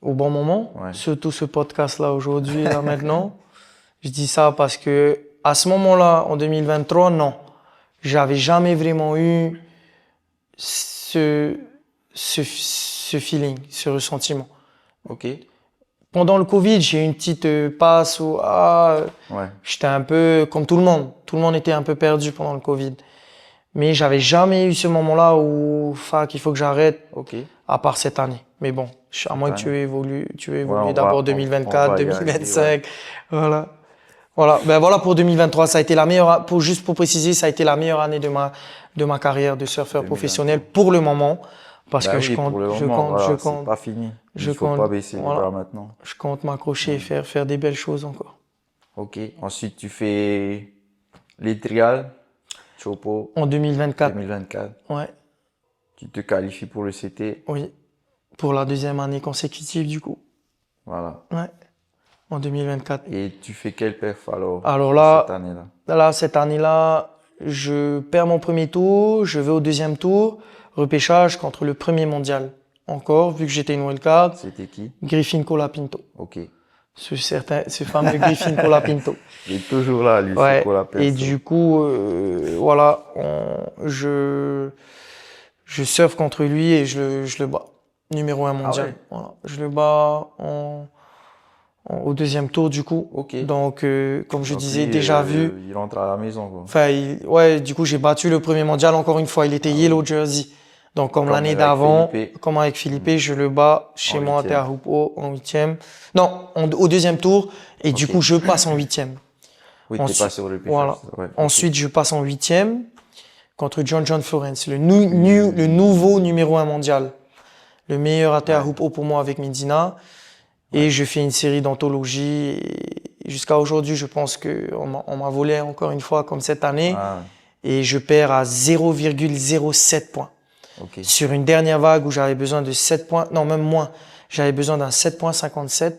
au bon moment. Ouais. Surtout ce podcast-là aujourd'hui, là maintenant. Je dis ça parce que à ce moment-là, en 2023, non, j'avais jamais vraiment eu ce feeling, ce ressentiment. Ok. Pendant le Covid, j'ai eu une petite passe où j'étais un peu comme tout le monde. Tout le monde était un peu perdu pendant le Covid. Mais j'avais jamais eu ce moment-là où il faut que j'arrête, à part cette année. Mais bon, à moins que tu aies évolué d'abord 2024, 2025. Voilà. Voilà pour 2023, ça a été la meilleure, pour préciser, ça a été la meilleure année de ma carrière de surfeur professionnel pour le moment. Parce que je compte, c'est pas fini. Il faut pas baisser les bras maintenant. Je compte m'accrocher et faire des belles choses encore. Ok. Ensuite, tu fais les trials, Chopo. En 2024. 2024. Ouais. Tu te qualifies pour le CT. Oui. Pour la 2e année consécutive, du coup. Voilà. Ouais. En 2024. Et tu fais quel perf alors là, cette année-là? Là, cette année-là, je perds mon premier tour, je vais au 2e tour, repêchage contre le premier mondial. Encore, vu que j'étais une wildcard. C'était qui? Griffin Colapinto. Ok. Ce fameux Griffin Colapinto. Il est toujours là, lui, ouais. c'est Colapinto. Et du coup, voilà, je surfe contre lui et je le bats. Numéro 1 mondial. Ouais. Voilà. Je le bats au 2e tour du coup. Ok. Donc, comme je disais, lui, déjà vu. Il rentre à la maison, quoi. Enfin, du coup, j'ai battu le premier mondial encore une fois. Il était yellow jersey. Donc, comme l'année d'avant, comme avec Philippe, je le bats chez moi à Teahupo en 8e. Non, au 2e tour. Et du coup, je passe en 8e. Oui, t'es passé au repêchage. Voilà. Ouais, Ensuite, je passe en 8e contre John Florence, le nouveau numéro 1 mondial. Le meilleur à Teahupo pour moi avec Medina. Et je fais une série d'anthologies. Jusqu'à aujourd'hui, je pense qu'on m'a volé encore une fois comme cette année. Et je perds à 0,07 points. Okay. Sur une dernière vague où j'avais besoin de 7 points, non même moins, j'avais besoin d'un 7,57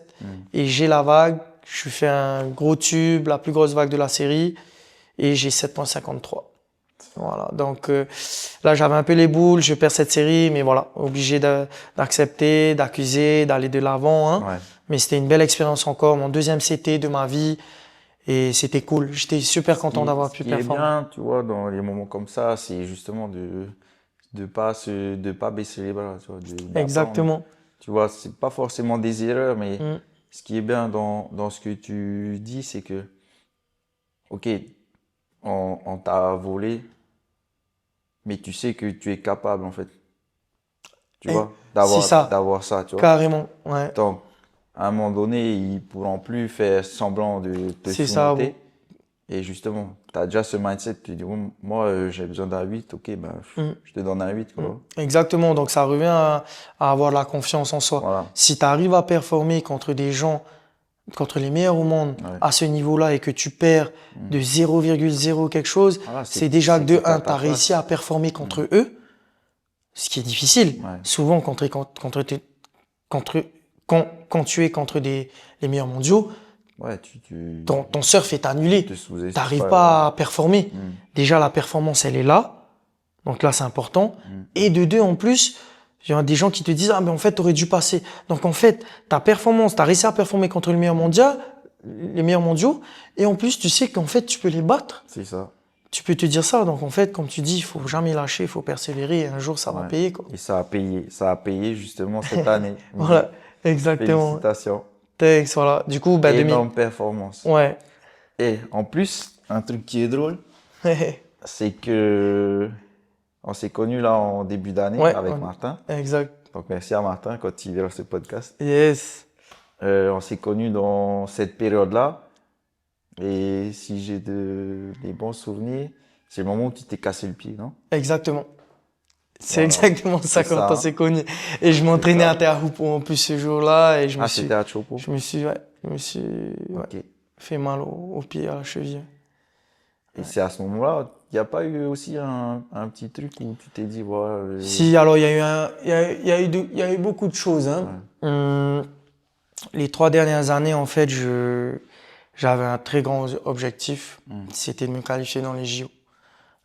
et j'ai la vague, je fais un gros tube, la plus grosse vague de la série et j'ai 7,53. Voilà, donc là j'avais un peu les boules, je perds cette série, mais voilà, obligé d'accepter, d'accuser, d'aller de l'avant. Hein. Mais c'était une belle expérience encore, mon 2e CT de ma vie. Et c'était cool. J'étais super content d'avoir pu Ce qui est performer. bien, tu vois, dans les moments comme ça, c'est justement de pas baisser les bras, tu vois, d'attendre. Exactement. Tu vois, c'est pas forcément des erreurs, mais Mm. ce qui est bien dans ce que tu dis, c'est que, ok, on t'a volé, mais tu sais que tu es capable, en fait, tu Et vois, c'est ça, d'avoir ça, tu vois. carrément. Ouais, Donc, à un moment donné, ils pourront plus faire semblant de te c'est ça, bro. sous-noter. Et justement, tu as déjà ce mindset, tu dis, oh, moi, j'ai besoin d'un 8, ok, ben, Mm. je te donne un 8, quoi. Exactement. Donc, ça revient à avoir la confiance en soi. Voilà, Si tu arrives à performer contre des gens, contre les meilleurs au monde ouais. à ce niveau-là et que tu perds de 0,0 quelque chose, Voilà, c'est déjà que c'est que de tu as un, tu ta as réussi à place. performer contre eux, ce qui est difficile. Ouais, Souvent, contre, quand tu es contre les meilleurs mondiaux, ouais, ton surf est tu annulé. te sous-estimes, T'arrives ouais, voilà. pas à performer. Déjà, la performance, elle est là. Donc là, c'est important. Et de deux, en plus, il y a des gens qui te disent, ah, mais en fait, t'aurais dû passer. Donc, en fait, ta performance, t'as réussi à performer contre les meilleurs mondiaux. Et en plus, tu sais qu'en fait, tu peux les battre. C'est ça, Tu peux te dire ça. Donc, en fait, comme tu dis, il faut jamais lâcher, il faut persévérer. Et un jour, ça va ouais. payer, quoi. Et ça a payé justement cette année. Voilà. Exactement. Félicitations. Thanks, voilà. Du coup, bah, 2000. Énorme performance. Ouais. Et en plus, un truc qui est drôle, c'est que on s'est connus là en début d'année Ouais, avec Martin. exact. Donc merci à Martin quand il verra ce podcast. Yes. On s'est connus dans cette période-là. Et si j'ai des bons souvenirs, c'est le moment où tu t'es cassé le pied, non? Exactement. C'est Voilà. exactement ça C'est quand ça, on hein. s'est connus. Et je C'est m'entraînais à ça. Teahupo'o en plus ce jour-là et Ah, c'était à Chopo? je me suis ouais, Ok. fait mal au pied, à la cheville. Et c'est à ce moment-là, il n'y a pas eu aussi un petit truc où tu t'es dit, voilà, Si, alors il y a eu il y a eu beaucoup de choses, hein. ouais, Les 3 dernières années, en fait, j'avais un très grand objectif. C'était de me qualifier dans les JO.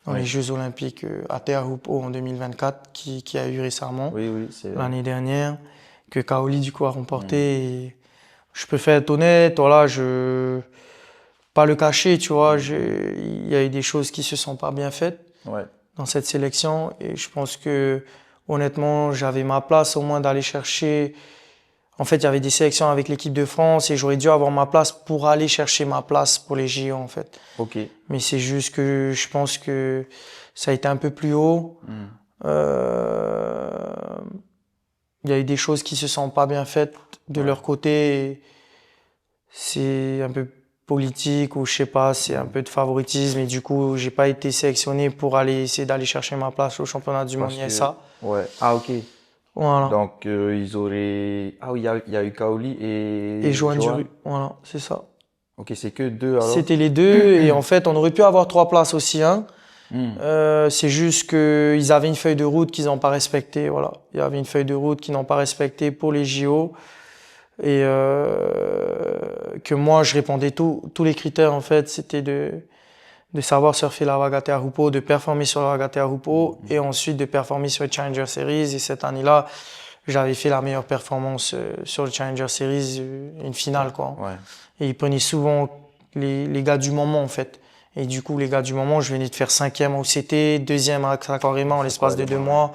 Dans ouais. les Jeux Olympiques à Teahupo'o en 2024, qui a eu récemment, Oui, oui, c'est vrai. l'année dernière, que Kaoli du coup a remporté. Et je préfère être honnête, voilà, pas le cacher, tu vois, il y a eu des choses qui se sont pas bien faites Ouais, dans cette sélection et je pense que honnêtement, j'avais ma place au moins d'aller chercher. En fait, il y avait des sélections avec l'équipe de France et j'aurais dû avoir ma place pour aller chercher ma place pour les JO en fait. ok. Mais c'est juste que je pense que ça a été un peu plus haut. Euh, Il y a eu des choses qui se sont pas bien faites de leur côté. Et c'est un peu politique ou je sais pas, c'est un peu de favoritisme et du coup, j'ai pas été sélectionné pour aller essayer d'aller chercher ma place au championnat du monde Parce que, ISA. ouais. Ah, ok. Voilà. Donc, ils auraient. Ah oui, il y a eu Kaoli Et et Johan Johan. Duru. Voilà, c'est ça. Ok, c'est que deux alors. C'était les deux et en fait, on aurait pu avoir 3 places aussi, hein. C'est juste qu'ils avaient une feuille de route qu'ils n'ont pas respectée. Voilà. Il y avait une feuille de route qu'ils n'ont pas respectée pour les JO. Et que moi, je répondais tous les critères, en fait, c'était de savoir surfer la vague à Teahupo'o, de performer sur la vague à Teahupo'o et ensuite de performer sur le Challenger Series. Et cette année-là, j'avais fait la meilleure performance sur le Challenger Series, une finale, quoi. Ouais. Et ils prenaient souvent les gars du moment, en fait. Et du coup, les gars du moment, je venais de faire 5e au CT, 2e à Aquarema en l'espace de 2 mois.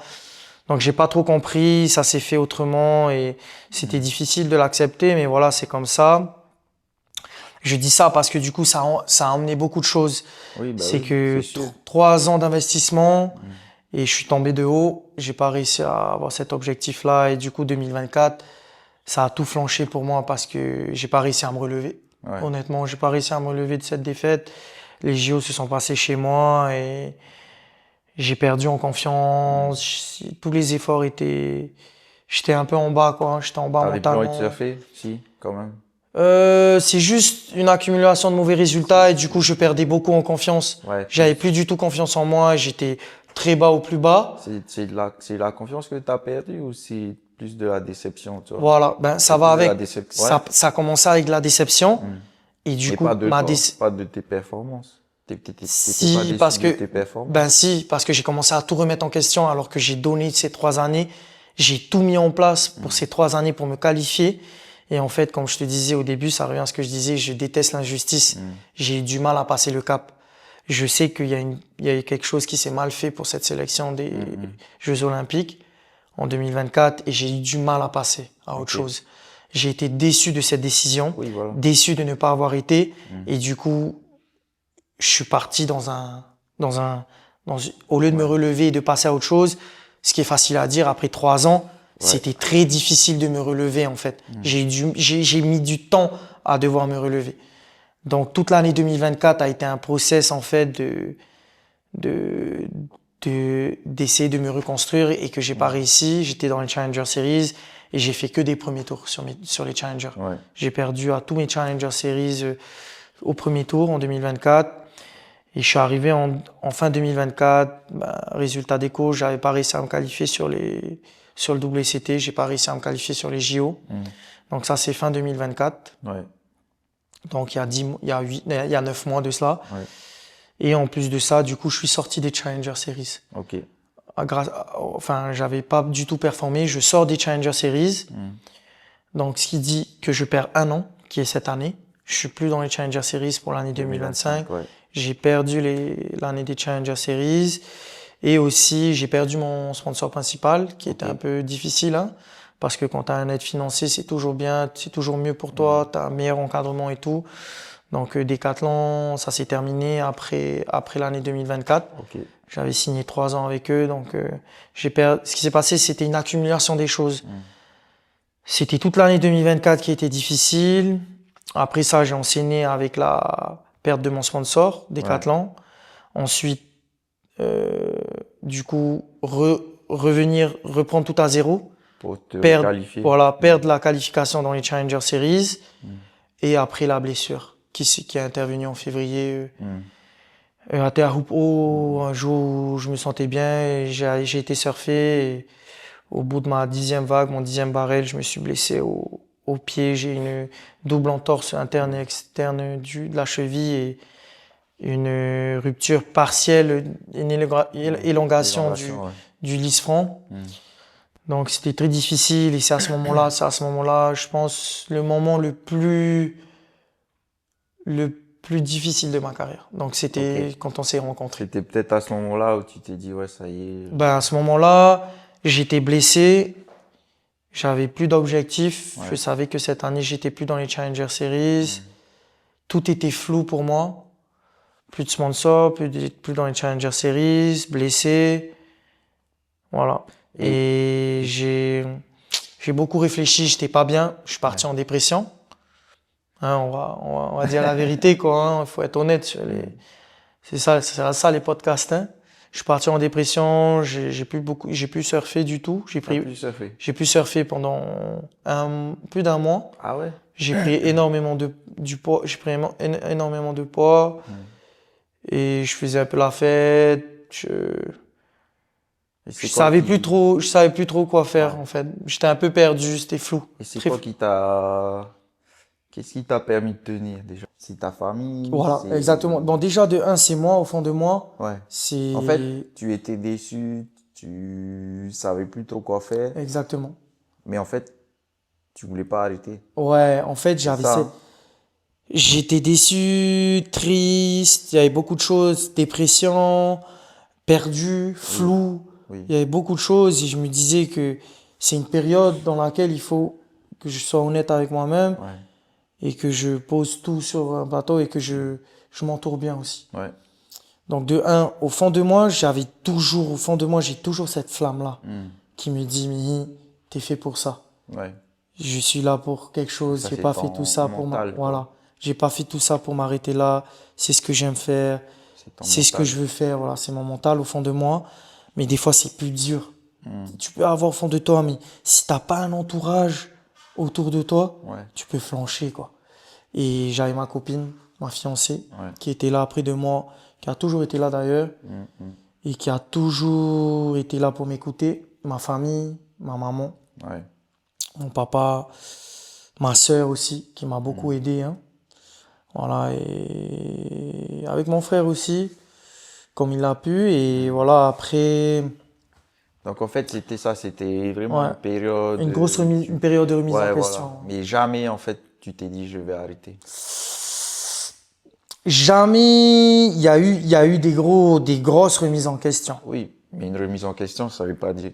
Donc, j'ai pas trop compris, ça s'est fait autrement et c'était difficile de l'accepter, mais voilà, c'est comme ça. Je dis ça parce que du coup, ça a emmené beaucoup de choses. Oui, bah C'est oui, que c'est sûr. 3 ans d'investissement et je suis tombé de haut. J'ai pas réussi à avoir cet objectif-là et du coup, 2024, ça a tout flanché pour moi parce que j'ai pas réussi à me relever. Ouais. Honnêtement, j'ai pas réussi à me relever de cette défaite. Les JO se sont passés chez moi et j'ai perdu en confiance. Tous les efforts étaient, j'étais un peu en bas, quoi. J'étais en bas T'avais plus envie de mentalement. surfer? Si, quand même. C'est juste une accumulation de mauvais résultats et du coup, je perdais beaucoup en confiance. Ouais. J'avais plus du tout confiance en moi. J'étais très bas au plus bas. C'est la confiance que t'as perdu ou c'est plus de la déception, tu vois? Voilà. Ben, ça C'est va plus de la avec. déception. Ouais. Ça a commencé avec de la déception. Et du Mais coup, pas de toi, pas de tes performances. T'étais pas si, déçu parce de que, tes performances? ben si, parce que j'ai commencé à tout remettre en question alors que j'ai donné ces 3 années. J'ai tout mis en place pour ces 3 années pour me qualifier. Et en fait, comme je te disais au début, ça revient à ce que je disais, je déteste l'injustice. J'ai eu du mal à passer le cap. Je sais qu'il y a quelque chose qui s'est mal fait pour cette sélection des Jeux Olympiques en 2024 et j'ai eu du mal à passer à autre chose. J'ai été déçu de cette décision, déçu de ne pas avoir été et du coup, je suis parti au lieu de me relever et de passer à autre chose, ce qui est facile à dire après 3 ans, c'était très difficile de me relever en fait. J'ai mis du temps à devoir me relever. Donc toute l'année 2024 a été un process en fait d'essayer de me reconstruire et que j'ai pas réussi. J'étais dans les Challenger Series et j'ai fait que des premiers tours sur les Challengers. J'ai perdu à tous mes Challenger Series au premier tour en 2024. Et je suis arrivé en fin 2024, résultat des courses, j'avais pas réussi à me qualifier sur le WCT, j'ai pas réussi à me qualifier sur les JO. Donc ça, c'est fin 2024. Donc il y a 9 mois de cela. Et en plus de ça, du coup, je suis sorti des Challenger Series. Enfin, j'avais pas du tout performé. Je sors des Challenger Series. Donc, ce qui dit que je perds 1 an, qui est cette année. Je suis plus dans les Challenger Series pour l'année 2025. J'ai perdu l'année des Challenger Series. Et aussi, j'ai perdu mon sponsor principal, qui était un peu difficile, hein, parce que quand tu as un aide financier, c'est toujours bien, c'est toujours mieux pour toi, tu as un meilleur encadrement et tout. Donc, Decathlon, ça s'est terminé après l'année 2024. J'avais signé 3 ans avec eux. Donc, ce qui s'est passé, c'était une accumulation des choses. C'était toute l'année 2024 qui était difficile. Après ça, j'ai enchaîné avec la perte de mon sponsor, Decathlon. Ensuite, du coup, reprendre tout à zéro. Pour te qualifier. Perdre la qualification dans les Challenger Series. Et après la blessure qui est intervenue en février. À Teahupo'o, un jour où je me sentais bien, et j'ai été surfer. Et au bout de ma 10e vague, mon 10e barrel, je me suis blessé au pied. J'ai une double entorse interne et externe de la cheville et une rupture partielle, une élongation du lisfranc. Donc c'était très difficile et c'est à ce moment-là, je pense, le moment le plus difficile de ma carrière. Donc c'était quand on s'est rencontrés. C'était peut-être à ce moment-là où tu t'es dit, ouais, ça y est. À ce moment-là, j'étais blessé, j'avais plus d'objectifs, je savais que cette année, j'étais plus dans les Challenger Series, tout était flou pour moi, plus de sponsors, plus dans les Challenger Series, blessé, voilà. Et j'ai beaucoup réfléchi, j'étais pas bien, je suis parti en dépression. Hein, on va dire la vérité, quoi. Hein, faut être honnête. C'est ça les podcasts. Hein. Je suis parti en dépression. J'ai plus surfé du tout. J'ai plus surfé pendant plus d'1 mois. Ah ouais. J'ai pris énormément du poids. J'ai pris énormément de poids. Et je faisais un peu la fête. Je savais plus trop quoi faire en fait. J'étais un peu perdu. C'était flou. Et c'est quoi Qu'est-ce qui t'a permis de tenir déjà? C'est ta famille? Voilà, exactement. Bon, déjà, de 1, c'est moi, au fond de moi. En fait, tu étais déçu, tu savais plus trop quoi faire. Exactement. Mais en fait, tu voulais pas arrêter. Ouais, en fait, j'étais déçu, triste, il y avait beaucoup de choses, dépression, perdu, flou. Il y avait beaucoup de choses et je me disais que c'est une période dans laquelle il faut que je sois honnête avec moi-même. Et que je pose tout sur un bateau et que je m'entoure bien aussi. Donc de 1, au fond de moi, j'ai toujours cette flamme-là qui me dit, Mihi, t'es fait pour ça. Je suis là pour quelque chose, j'ai pas fait tout ça pour j'ai pas fait tout ça pour m'arrêter là, c'est ce que j'aime faire, c'est ce que je veux faire, voilà, c'est mon mental au fond de moi. Mais des fois, c'est plus dur. Tu peux avoir au fond de toi, mais si t'as pas un entourage autour de toi, tu peux flancher, quoi. Et j'avais ma copine, ma fiancée, qui était là près de moi, qui a toujours été là d'ailleurs, et qui a toujours été là pour m'écouter. Ma famille, ma maman, mon papa, ma sœur aussi, qui m'a beaucoup aidé. Hein. Voilà, et avec mon frère aussi, comme il l'a pu. Et voilà, après Donc en fait, c'était ça, c'était vraiment Ouais. une période. Une période de remise Ouais, en voilà. question. Mais jamais, en fait, tu t'es dit, je vais arrêter. Jamais il y a eu des grosses remises en question. Oui, mais une remise en question, ça veut pas dire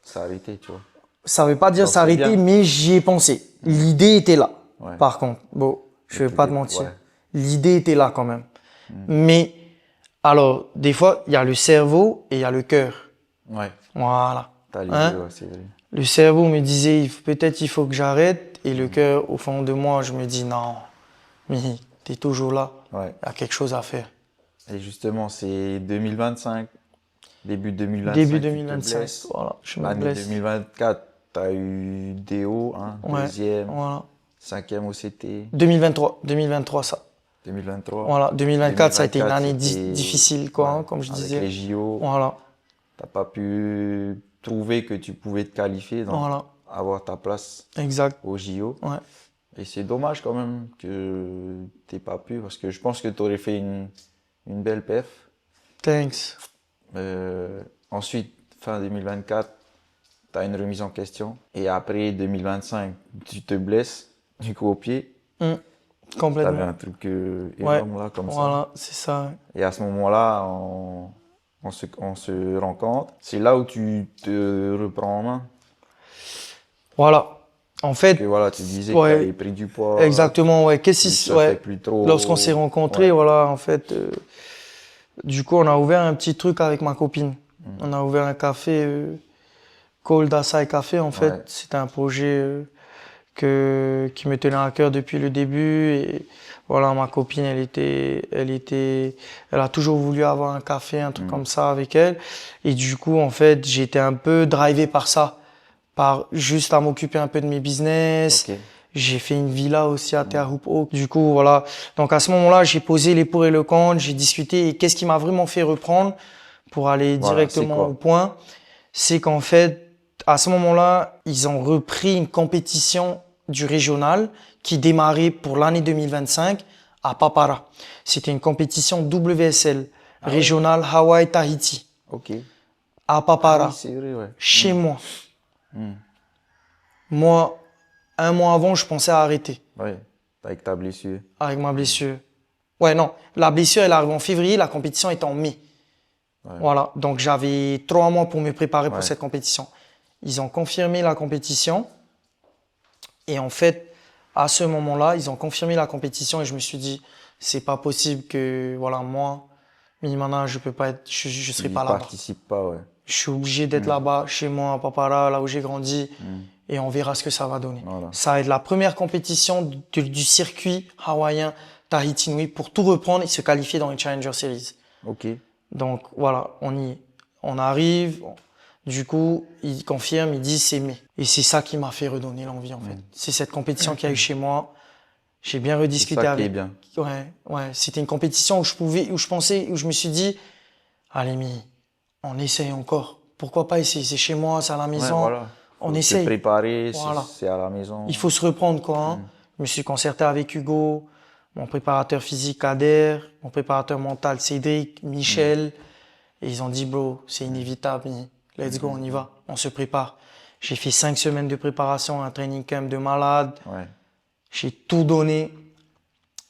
s'arrêter, tu vois. Ça veut pas dire Donc c'est s'arrêter, bien. mais j'y ai pensé. L'idée était là. Ouais. Par contre, bon, je vais pas te mentir. Ouais. L'idée était là quand même. Mais, alors, des fois, il y a le cerveau et il y a le cœur. Ouais. Voilà. T'as les Hein? deux, ouais, c'est vrai. Le cerveau me disait, peut-être il faut que j'arrête. Et le cœur, au fond de moi, je me dis, non, mais t'es toujours là. Ouais. Il y a quelque chose à faire. Et justement, c'est 2025, début 2025, Début tu te 2025, blesses. voilà, je me L'année blesse. 2024, t'as eu des hauts, hein, Ouais, deuxième, voilà. cinquième au CT, 2023, ça. 2023. Voilà, 2024, ça a été une 2024, année c'était, difficile, quoi, ouais, hein, comme je avec disais. les JO, Voilà, t'as pas pu trouver que tu pouvais te qualifier, donc voilà, avoir ta place exact. aux JO. Ouais. Et c'est dommage quand même que t'aies pas pu, parce que je pense que tu aurais fait une belle perf. Thanks. Ensuite, fin 2024, tu as une remise en question. Et après 2025, tu te blesses du coup au pied. Tu avais Complètement. un truc Ouais, énorme là, comme ça. voilà, c'est ça. Et à ce moment-là, on se rend compte. C'est là où tu te reprends en main. Voilà. En Parce que fait, voilà, tu disais que tu ouais, avais pris du poids. exactement, ouais. Tu surfais plus trop. Lorsqu'on s'est rencontrés, Ouais. voilà, en fait, du coup, on a ouvert un petit truc avec ma copine. On a ouvert un café, Cold Acai Café, en fait. Ouais. C'était un projet qui me tenait à cœur depuis le début. Et voilà, ma copine, elle a toujours voulu avoir un café, un truc comme ça avec elle. Et du coup, en fait, j'étais un peu drivé par ça, par juste à m'occuper un peu de mes business. Ok. J'ai fait une villa aussi à Terre Haut. Du coup, voilà. Donc, à ce moment-là, j'ai posé les pour et le contre, j'ai discuté. Et qu'est-ce qui m'a vraiment fait reprendre pour aller Voilà, c'est directement quoi? au point? C'est qu'en fait, à ce moment-là, ils ont repris une compétition du régional qui démarrait pour l'année 2025 à Papara. C'était une compétition WSL, régional Hawaï-Tahiti, Ok. à Ah Papara, oui, c'est vrai, ouais. chez moi. Moi, un mois avant, je pensais à arrêter Ouais, avec ta blessure. avec ma blessure. Ouais, non, la blessure, elle arrive en février, la compétition est en mai. Ouais. Voilà, donc j'avais 3 mois pour me préparer pour Ouais. cette compétition. Ils ont confirmé la compétition. Et en fait, à ce moment-là, ils ont confirmé la compétition et je me suis dit, c'est pas possible que, voilà, moi, Minimana, je peux pas être, je serai Il pas là-bas. participe pas, ouais. Je suis obligé d'être là-bas, chez moi, à Papara, là où j'ai grandi, et on verra ce que ça va donner. Voilà. Ça va être la première compétition du circuit hawaïen Tahiti Nui pour tout reprendre et se qualifier dans les Challenger Series. Ok. Donc voilà, on y est. On arrive, du coup, ils confirment, ils disent c'est mai. Et c'est ça qui m'a fait redonner l'envie en fait. C'est cette compétition qu'il y a eu chez moi. J'ai bien C'est rediscuté ça qui est avec. bien. Ouais. C'était une compétition où je me suis dit, allez, on essaye encore. Pourquoi pas essayer? C'est chez moi, c'est à la Ouais, maison. voilà. On Faut essaye. se préparer, Voilà. c'est à la maison. Il faut se reprendre, quoi. Hein. Je me suis concerté avec Hugo, mon préparateur physique Kader, mon préparateur mental Cédric, Michel. Et ils ont dit, bro, c'est inévitable. Let's go, on y va. On se prépare. J'ai fait 5 semaines de préparation, un training camp de malade. Ouais. J'ai tout donné.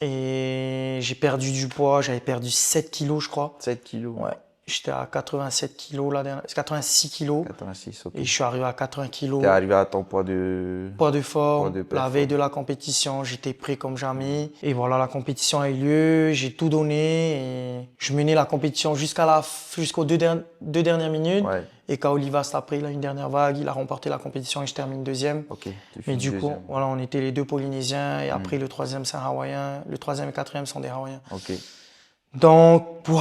Et j'ai perdu du poids. J'avais perdu 7 kilos, je crois. 7 kilos. Ouais. J'étais à 87 kilos la dernière, 86 kilos. 86, ok. Et je suis arrivé à 80 kilos. T'es arrivé à ton poids de... Poids de forme, Poids de la performance. veille de la compétition, j'étais prêt comme jamais. Et voilà, la compétition a eu lieu, j'ai tout donné. Et je menais la compétition jusqu'aux deux dernières minutes. Ouais. Et Kaolivas, après, il a une dernière vague, il a remporté la compétition et je termine deuxième. Ok. Tu Mais finis du coup, deuxième. voilà, on était les deux Polynésiens. Et après, le troisième, c'est un Hawaïen. Le troisième et quatrième sont des Hawaïens. Ok. Donc, waouh,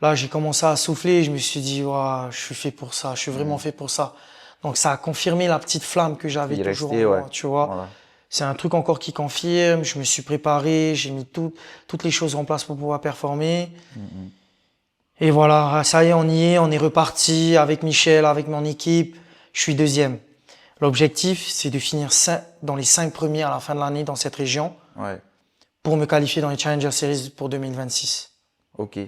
là, j'ai commencé à souffler et je me suis dit, waouh, je suis fait pour ça, je suis vraiment fait pour ça. Donc, ça a confirmé la petite flamme que j'avais Il toujours restait, en moi, ouais. tu vois. Voilà. C'est un truc encore qui confirme, je me suis préparé, j'ai mis toutes les choses en place pour pouvoir performer. Et voilà, ça y est, on est reparti avec Michel, avec mon équipe. Je suis deuxième. L'objectif, c'est de finir dans les 5 premiers à la fin de l'année dans cette région Ouais. pour me qualifier dans les Challenger Series pour 2026. Ok.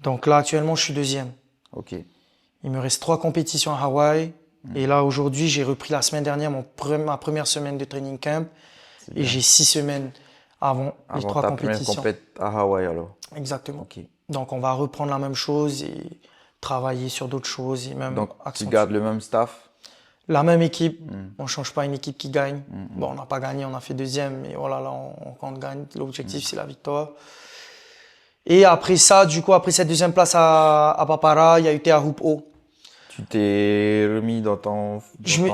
Donc là, actuellement, je suis deuxième. Ok. Il me reste 3 compétitions à Hawaï. Et là, aujourd'hui, j'ai repris la semaine dernière ma première semaine de training camp. Et j'ai 6 semaines avant les 3 ta compétitions. première compète à Hawaï, alors. Exactement. Ok. Donc, on va reprendre la même chose et travailler sur d'autres choses. Et même Donc, tu accentuer. gardes le même staff? La même équipe. On ne change pas une équipe qui gagne. Bon, on n'a pas gagné, on a fait 2e. Mais voilà, là, on gagne. L'objectif, c'est la victoire. Et après ça, du coup, après cette 2e place à Papara, il y a eu Théa Hoop O. Tu t'es remis dans ton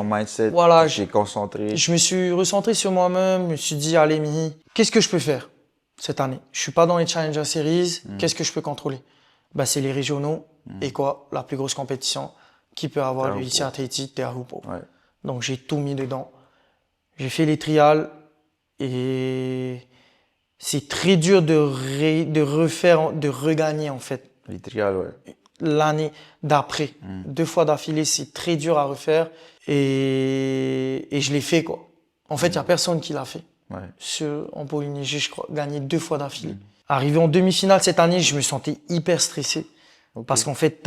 mindset, voilà, tu t'es concentré. Je me suis recentré sur moi-même, je me suis dit, allez Mihi, qu'est-ce que je peux faire cette année? Je suis pas dans les Challenger Series, qu'est-ce que je peux contrôler? Ben, c'est les régionaux et quoi? La plus grosse compétition qui peut avoir lieu ici à Tahiti, Théa Hoop O. Ouais. Donc j'ai tout mis dedans. J'ai fait les trials et c'est très dur de regagner en fait. Les trials, ouais. L'année d'après. 2 fois d'affilée, c'est très dur à refaire. Et je l'ai fait, quoi. En fait, il n'y a personne qui l'a fait. Ouais. En Polynésie, je crois, gagné 2 fois d'affilée. Arrivé en demi-finale cette année, je me sentais hyper stressé. Okay. Parce qu'en fait,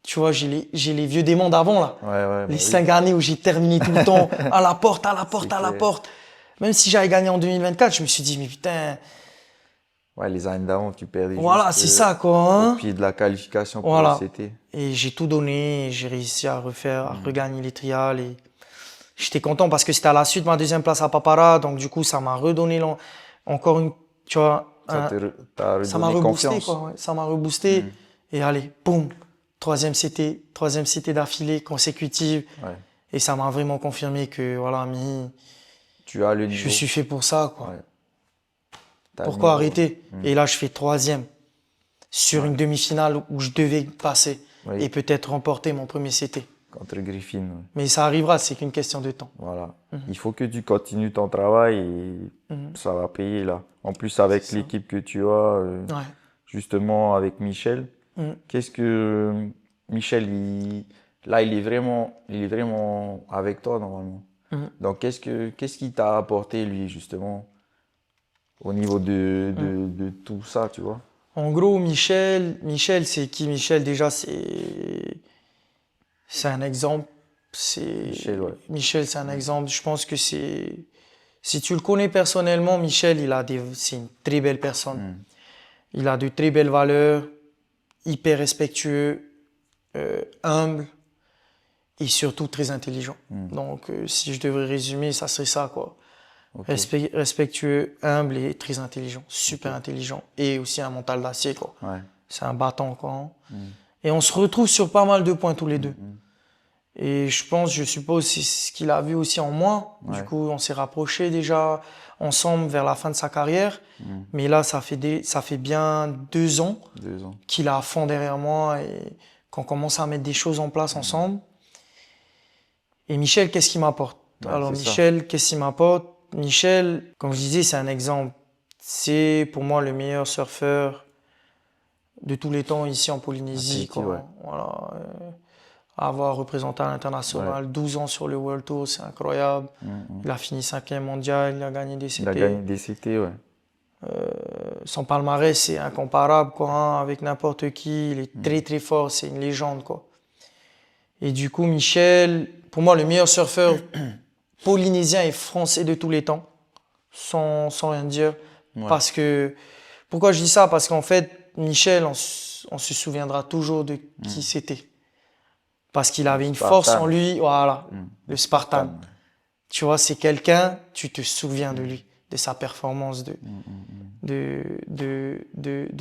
tu vois, j'ai les vieux démons d'avant, là. Ouais, les 5 années où j'ai terminé tout le temps à la porte. Même si j'avais gagné en 2024, je me suis dit, mais putain. Ouais, les années d'avant, tu perdais voilà, juste c'est ça, quoi. Hein, au pied de la qualification pour le CT. Et j'ai tout donné, j'ai réussi à regagner les trials. Et j'étais content parce que c'était à la suite de ma 2e place à Papara, donc du coup, ça m'a redonné encore une, tu vois, ça m'a reboosté, quoi. Ouais, ça m'a reboosté. Et allez, boum, 3e CT d'affilée consécutive. Ouais. Et ça m'a vraiment confirmé que, voilà, tu as le niveau. Je suis fait pour ça, quoi. Ouais. Pourquoi arrêter? Et là, je fais 3e sur une demi-finale où je devais passer et peut-être remporter mon premier CT. Contre Griffin. Ouais. Mais ça arrivera, c'est qu'une question de temps. Voilà. Il faut que tu continues ton travail et ça va payer là. En plus, avec l'équipe que tu as, justement avec Michel, qu'est-ce que Michel, il est vraiment avec toi normalement. Donc, qu'est-ce qu'il t'a apporté lui justement au niveau de tout ça, tu vois? En gros, Michel, c'est qui? Michel, déjà, c'est un exemple. Michel, c'est un exemple. Je pense que si tu le connais personnellement, Michel, c'est une très belle personne. Il a de très belles valeurs, hyper respectueux, humble et surtout très intelligent. Donc, si je devrais résumer, ça serait ça, quoi. Okay. Respectueux, humble et très intelligent, super intelligent et aussi un mental d'acier, quoi. Ouais. C'est un battant, quoi. Et on se retrouve sur pas mal de points tous les deux. Et je suppose c'est ce qu'il a vu aussi en moi. Du coup, on s'est rapprochés déjà ensemble vers la fin de sa carrière. Mais là, ça fait bien 2 ans qu'il est à fond derrière moi et qu'on commence à mettre des choses en place ensemble. Et Michel, qu'est-ce qu'il m'apporte? Alors Michel, qu'est-ce qu'il m'apporte? Michel, comme je disais, c'est un exemple. C'est pour moi le meilleur surfeur de tous les temps ici en Polynésie. Voilà. Avoir représenté à l'international, 12 ans sur le World Tour, c'est incroyable. Il a fini 5e mondial, il a gagné des CT. Il a gagné des CT, ouais. Son palmarès, c'est incomparable, quoi, hein, avec n'importe qui. Il est très très fort, c'est une légende, quoi. Et du coup, Michel, pour moi, le meilleur surfeur polynésien et français de tous les temps, sans rien dire. Parce que, pourquoi je dis ça? Parce qu'en fait, Michel, on se souviendra toujours de qui c'était. Parce qu'il avait une force en lui, voilà, le Spartan. Tu vois, c'est quelqu'un, tu te souviens de lui, de sa performance, de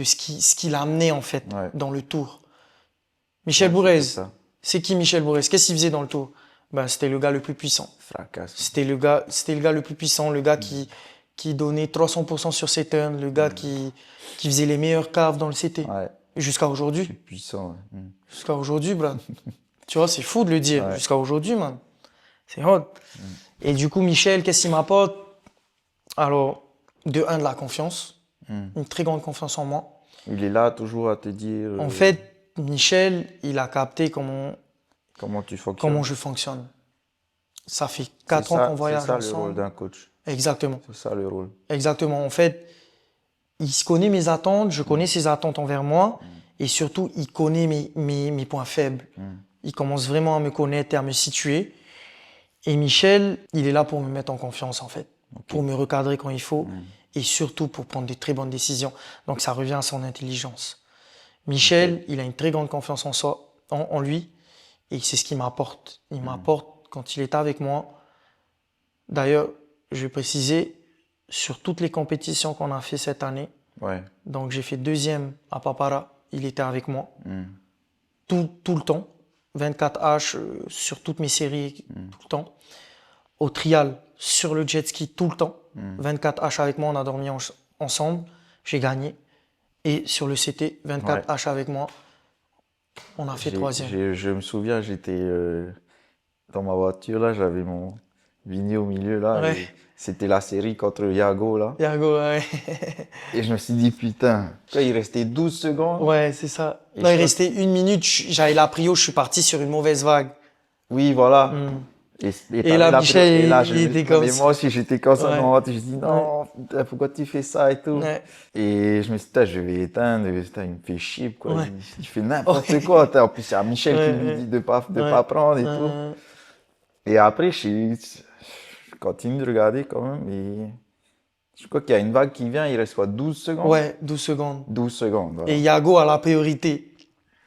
ce qu'il a amené en fait dans le tour. Michel Bourrez, c'est qui Michel Bourrez? Qu'est-ce qu'il faisait dans le tour? Ben, c'était le gars le plus puissant. C'était le gars le plus puissant, le gars qui donnait 300% sur ses turns, le gars qui faisait les meilleurs caves dans le CT. Jusqu'à aujourd'hui. C'est puissant. Jusqu'à aujourd'hui, Brad. Tu vois, c'est fou de le dire. Jusqu'à aujourd'hui, man. C'est hot. Et du coup, Michel, qu'est-ce qu'il m'apporte? Alors, de la confiance. Une très grande confiance en moi. Il est là toujours à te dire... En fait, Michel, il a capté comment tu fonctionnes. Comment je fonctionne. Ça fait 4 ans qu'on voyage ensemble. C'est ça le rôle d'un coach. Exactement. C'est ça le rôle. Exactement. En fait, il connaît mes attentes, je connais ses attentes envers moi. Et surtout, il connaît mes points faibles. Il commence vraiment à me connaître et à me situer. Et Michel, il est là pour me mettre en confiance, en fait. Pour me recadrer quand il faut. Et surtout pour prendre de très bonnes décisions. Donc, ça revient à son intelligence. Michel, il a une très grande confiance en soi, en lui. Et c'est ce qu'il m'apporte. Il m'apporte quand il est avec moi. D'ailleurs, je vais préciser, sur toutes les compétitions qu'on a fait cette année, donc j'ai fait 2e à Papara, il était avec moi. Tout le temps. 24H sur toutes mes séries, tout le temps. Au trial, sur le jet ski, tout le temps. 24H avec moi, on a dormi ensemble. J'ai gagné. Et sur le CT, 24H avec moi, on a fait 3e. Je me souviens, j'étais dans ma voiture, là, j'avais mon Vini au milieu, là. Ouais. Et c'était la série contre Yago, là. Yago, ouais. Et je me suis dit, putain, il restait 12 secondes. Ouais, c'est ça. Et Non, il restait 1 minute, j'avais la prio, je suis parti sur une mauvaise vague. Oui, voilà. Et là, Michel, il était comme ça. Mais moi aussi, j'étais comme ça Ouais. dans ma tête. Je dis, non, putain, pourquoi tu fais ça et tout. Ouais. Et je me suis dit, putain, je vais éteindre. Putain, il me fait chier, quoi. Ouais. Il fait n'importe quoi. Putain, en plus, c'est à Michel qui lui dit de pas prendre et tout. Et après, je continue de regarder quand même. Et je crois qu'il y a une vague qui vient, il reste quoi, 12 secondes? Ouais, 12 secondes. 12 secondes, voilà. Et Yago a la priorité.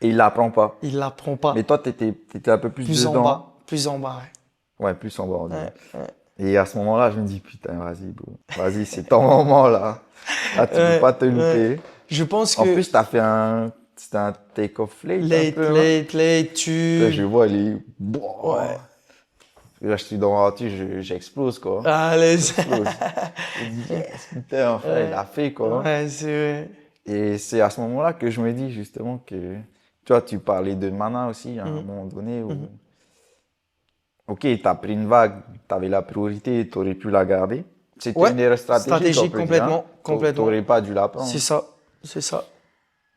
Et il la prend pas. Il la prend pas. Mais toi, t'étais un peu plus dedans. En bas. Plus en bas, ouais. Ouais, plus en bas. On dirait. Ouais. Et à ce moment-là, je me dis, putain, vas-y, bro. Vas-y, c'est ton moment, là. Là, tu peux pas te louper. Je pense que... En plus, t'as fait c'était un take-off late. Late, tu... Je vois, il est... Ouais. Et là, je suis dans la voiture, j'explose, quoi. Allez. J'explose. Je dis, yes, putain, enfin, il l'a fait, quoi. Ouais, c'est vrai. Et c'est à ce moment-là que je me dis, justement, que... Tu vois, tu parlais de Mana aussi, à un moment donné, où... Ok, t'as pris une vague, t'avais la priorité, t'aurais pu la garder. C'était une erreur stratégique, complètement. T'aurais pas dû la prendre. C'est ça.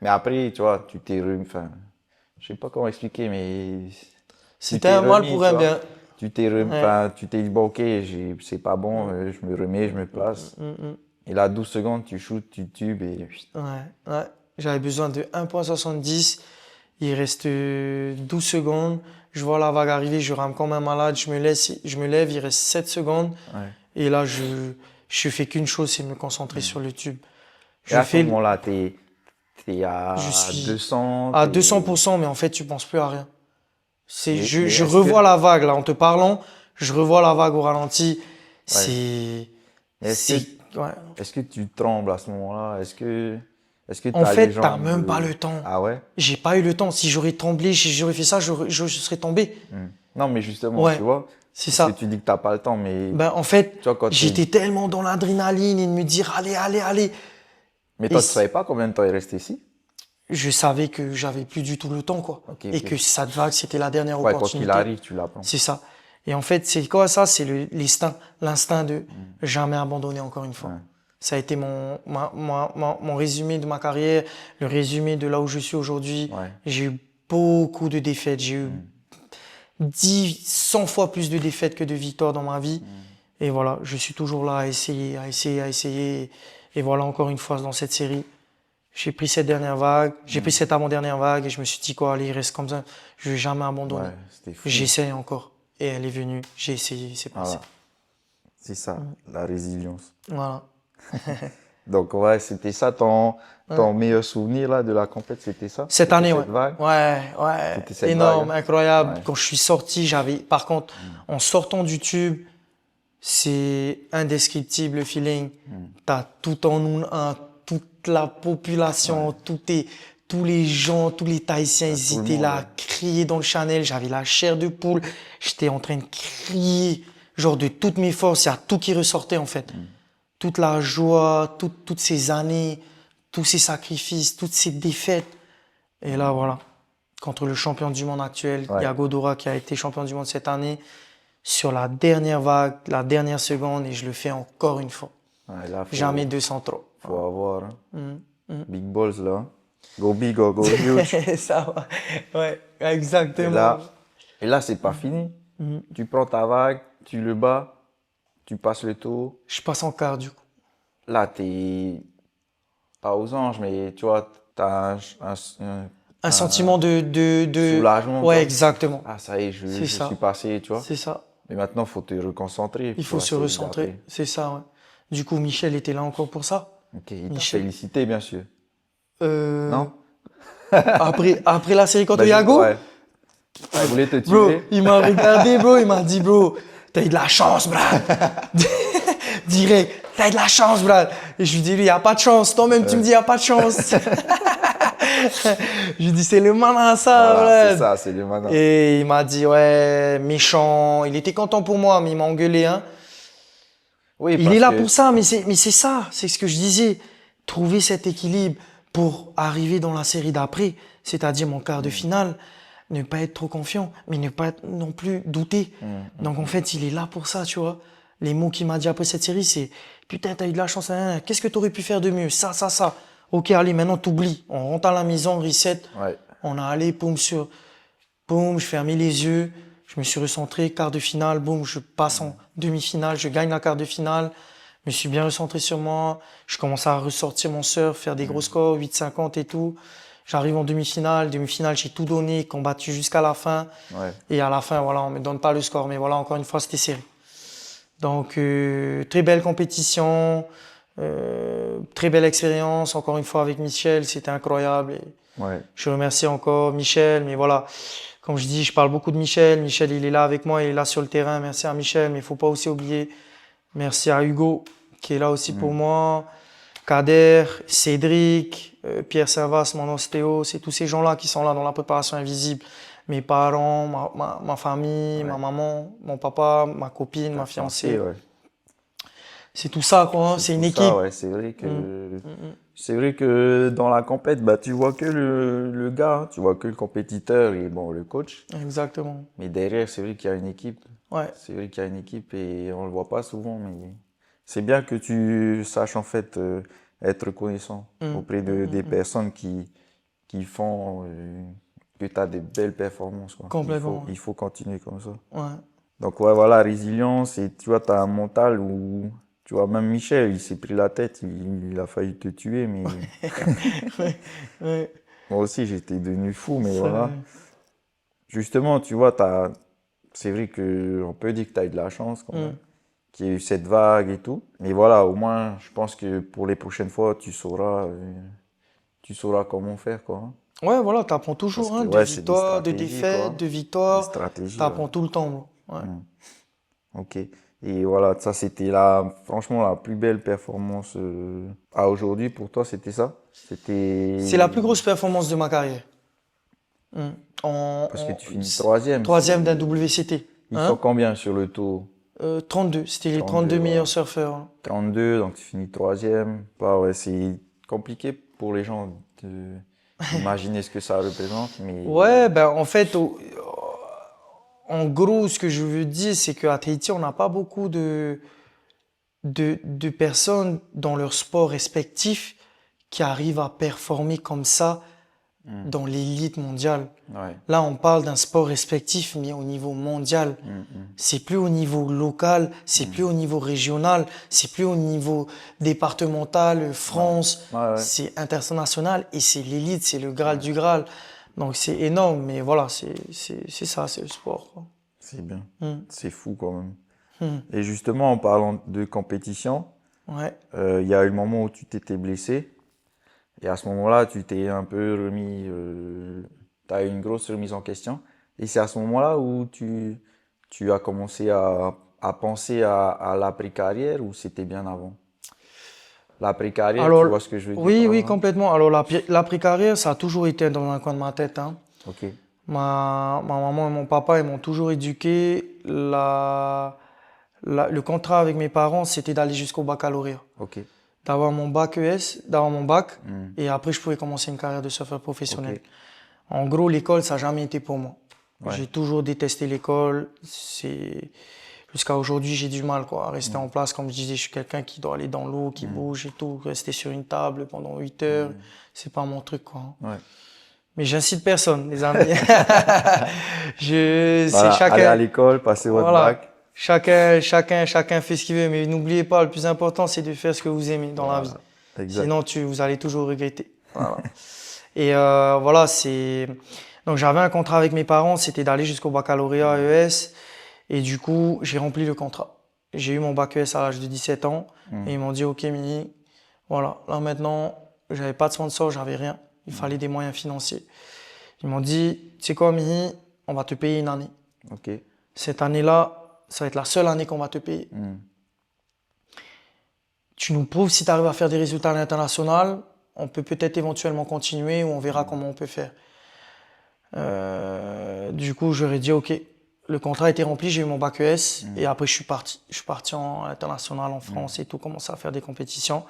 Mais après, tu vois, tu t'es remis, enfin, je sais pas comment expliquer, mais... C'était un mal pour un bien. Tu t'es remis, enfin, tu t'es dit, bon, ok, c'est pas bon, je me remets, je me place. Et là, 12 secondes, tu shootes, tu tubes et... Ouais. J'avais besoin de 1,70. Il reste 12 secondes. Je vois la vague arriver, je rame comme un malade. Je me lève, il reste 7 secondes. Ouais. Et là, je fais qu'une chose, c'est me concentrer sur le tube. Et à ce moment-là, t'es à 200. À 200%, mais en fait, tu penses plus à rien. Je revois la vague, là, en te parlant. Je revois la vague au ralenti. Ouais. Est-ce que tu trembles à ce moment-là? Est-ce que en fait, t'as même pas le temps. Ah ouais? J'ai pas eu le temps. Si j'aurais tremblé, j'aurais fait ça, je serais tombé. Non, mais justement, tu vois. C'est ça. Parce que tu dis que t'as pas le temps, mais. Ben, en fait, j'étais tellement dans l'adrénaline et de me dire, allez. Mais toi, tu savais pas combien de temps il restait ici? Je savais que j'avais plus du tout le temps, quoi. Et que cette vague, c'était la dernière opportunité. Quoi qu'il arrive, tu l'apprends. C'est ça. Et en fait, c'est quoi ça? C'est l'instinct de jamais abandonner encore une fois. Ouais. Ça a été mon résumé de ma carrière, le résumé de là où je suis aujourd'hui. Ouais. J'ai eu beaucoup de défaites. J'ai eu 100 fois plus de défaites que de victoires dans ma vie. Et voilà, je suis toujours là à essayer. Et voilà, encore une fois, dans cette série, j'ai pris cette dernière vague, j'ai pris cette avant-dernière vague et je me suis dit, quoi, allez, il reste comme ça. Je vais jamais abandonner. Ouais, j'essaye encore. Et elle est venue, j'ai essayé, c'est passé. Voilà. C'est ça, la résilience. Voilà. Donc, ouais, c'était ça ton meilleur souvenir là, de la compète, c'était ça? Cette année, cette vague? Ouais. C'était énorme, vague, incroyable. Ouais. Quand je suis sorti, par contre, en sortant du tube, c'est indescriptible le feeling. T'as tout en toute la population, tous les gens, tous les Tahitiens, ils étaient là, crier dans le Chanel. J'avais la chair de poule. J'étais en train de crier, genre de toutes mes forces. Il y a tout qui ressortait, en fait. Toute la joie, toutes ces années, tous ces sacrifices, toutes ces défaites. Et là, voilà. Contre le champion du monde actuel, Yago Dora, qui a été champion du monde cette année, sur la dernière vague, la dernière seconde, et je le fais encore une fois. Ouais, là, jamais 200 trop. Faut avoir big balls là. Go big or go huge. Ça va. Ouais, exactement. Et là c'est pas fini. Tu prends ta vague, tu le bats, tu passes le tour. Je passe en quart du coup. Là, t'es pas aux anges, mais tu vois, t'as Un sentiment de... soulagement. Ouais, quoi. exactement. Ah, ça y est, je C'est ça. suis passé, tu vois. C'est ça. Mais maintenant, il faut te reconcentrer. Il faut se recentrer. C'est ça, ouais. Du coup, Michel était là encore pour ça. Ok, il t'a Michel. félicité, bien sûr. Euh, Non? après la série contre Bah, Yago, ouais. Ah, il voulait te bro, tuer. il m'a regardé, bro, il m'a dit, bro, t'as eu de la chance, Brad. Direct, t'as eu de la chance, Brad. Et je lui dis, lui, y a pas de chance. Toi-même, tu me dis, y a pas de chance. Je lui dis, c'est le malin, ça, Voilà, c'est Brad. ça, c'est le malin. Et il m'a dit, ouais, méchant. Il était content pour moi, mais il m'a engueulé, hein. Oui, Il parce est là que pour ça, mais c'est ça, c'est ce que je disais. Trouver cet équilibre pour arriver dans la série d'après, c'est-à-dire mon quart de finale, ne pas être trop confiant, mais ne pas non plus douter. Donc en fait, il est là pour ça, tu vois. Les mots qu'il m'a dit après cette série, c'est putain, t'as eu de la chance, hein. Qu'est-ce que t'aurais pu faire de mieux? Ça. Ok, allez, maintenant t'oublies. On rentre à la maison, reset. Ouais. On a allé, boum, je fermais les yeux. Je me suis recentré, quart de finale, boum, je passe en demi-finale, je gagne la quart de finale. Je me suis bien recentré sur moi. Je commence à ressortir mon surf, faire des gros scores, 8,50 et tout. J'arrive en demi-finale. Demi-finale, j'ai tout donné, combattu jusqu'à la fin. Ouais. Et à la fin, voilà, on me donne pas le score, mais voilà, encore une fois, c'était serré. Donc, très belle compétition, très belle expérience. Encore une fois avec Michel, c'était incroyable. Et Ouais. je remercie encore Michel, mais voilà. Comme je dis, je parle beaucoup de Michel. Michel, il est là avec moi, il est là sur le terrain. Merci à Michel, mais il faut pas aussi oublier. Merci à Hugo, qui est là aussi pour moi. Kader, Cédric, Pierre Servas, mon ostéo. C'est tous ces gens-là qui sont là dans la préparation invisible. Mes parents, ma famille, ma maman, mon papa, ma copine, ma fiancée. Ouais. C'est tout ça, quoi. C'est une tout équipe. ça, ouais. C'est vrai que dans la compète, bah, tu vois que le gars, hein. Tu vois que le compétiteur et bon, le coach. Exactement. Mais derrière, c'est vrai qu'il y a une équipe. Ouais. C'est vrai qu'il y a une équipe et on le voit pas souvent, mais c'est bien que tu saches en fait être reconnaissant auprès des personnes qui font que tu as des belles performances, quoi. Complètement. Il faut continuer comme ça. Ouais. Donc ouais, voilà, résilience et tu vois, tu as un mental où, tu vois, même Michel, il s'est pris la tête, il a failli te tuer, mais Ouais. moi aussi j'étais devenu fou, mais Ça- voilà. Justement, tu vois, c'est vrai qu'on peut dire que tu as eu de la chance quand même, qu'il y a eu cette vague et tout. Mais voilà, au moins, je pense que pour les prochaines fois, tu sauras comment faire, quoi, hein. Ouais, voilà, t'apprends toujours, Parce hein, que, de ouais, c'est des victoires, de stratégies, quoi. défaites, de Des victoires. stratégies, T'apprends ouais. tout le temps, bro. Ouais. Ok. Et voilà, ça c'était franchement la plus belle performance à aujourd'hui pour toi, c'était ça? C'est la plus grosse performance de ma carrière. Parce que tu finis troisième. Troisième d'un WCT. Ils Hein? sont combien sur le tour? 32, c'était les 32, 32 meilleurs voilà. surfeurs. Hein. 32, donc tu finis troisième. Bah ouais, c'est compliqué pour les gens d'imaginer ce que ça représente, mais Ouais, ben en fait, en gros, ce que je veux dire, c'est qu'à Tahiti, on n'a pas beaucoup de personnes dans leur sport respectif qui arrivent à performer comme ça dans l'élite mondiale. ouais. Là, on parle d'un sport respectif, mais au niveau mondial. C'est plus au niveau local, c'est plus au niveau régional, c'est plus au niveau départemental, France, Ouais, ouais. c'est international et c'est l'élite, c'est le Graal du Graal. Donc c'est énorme, mais voilà, c'est ça, c'est le sport, quoi. C'est bien. C'est fou quand même. Et justement, en parlant de compétition, Ouais. il y a eu le moment où tu t'étais blessé. Et à ce moment-là, tu t'es un peu remis, tu as eu une grosse remise en question. Et c'est à ce moment-là où tu as commencé à penser à l'après-carrière ou c'était bien avant? L'après-carrière, Alors, tu vois ce que je veux dire oui, par oui, là? complètement. Alors l'après-carrière, ça a toujours été dans un coin de ma tête, hein. Ok, Ma maman et mon papa, ils m'ont toujours éduqué. Le contrat avec mes parents, c'était d'aller jusqu'au baccalauréat. ok, D'avoir mon bac ES, d'avoir mon bac, et après je pouvais commencer une carrière de surfeur professionnel. ok. En gros, l'école, ça n'a jamais été pour moi. Ouais. J'ai toujours détesté l'école. Jusqu'à aujourd'hui, j'ai du mal, quoi, à rester en place. Comme je disais, je suis quelqu'un qui doit aller dans l'eau, qui bouge et tout. Rester sur une table pendant 8 heures, c'est pas mon truc, quoi. Ouais. Mais j'incite personne, les amis. C'est Voilà, chacun. aller à l'école, passer votre Voilà. bac. Chacun fait ce qu'il veut, mais n'oubliez pas, le plus important, c'est de faire ce que vous aimez dans la vie. Exact. Sinon, vous allez toujours regretter. Voilà. Et voilà, donc j'avais un contrat avec mes parents, c'était d'aller jusqu'au baccalauréat ES. Et du coup, j'ai rempli le contrat. J'ai eu mon bac ES à l'âge de 17 ans. Et ils m'ont dit, OK, Mini, voilà, là maintenant, j'avais pas de sponsor, j'avais rien. Il fallait des moyens financiers. Ils m'ont dit, tu sais quoi, Mini, on va te payer une année. Ok. Cette année-là, ça va être la seule année qu'on va te payer. Tu nous prouves si tu arrives à faire des résultats à l'international, on peut peut-être éventuellement continuer ou on verra comment on peut faire. Du coup, j'aurais dit OK. Le contrat a été rempli, j'ai eu mon bac ES et après je suis parti. Je suis parti en international en France et tout, commencer à faire des compétitions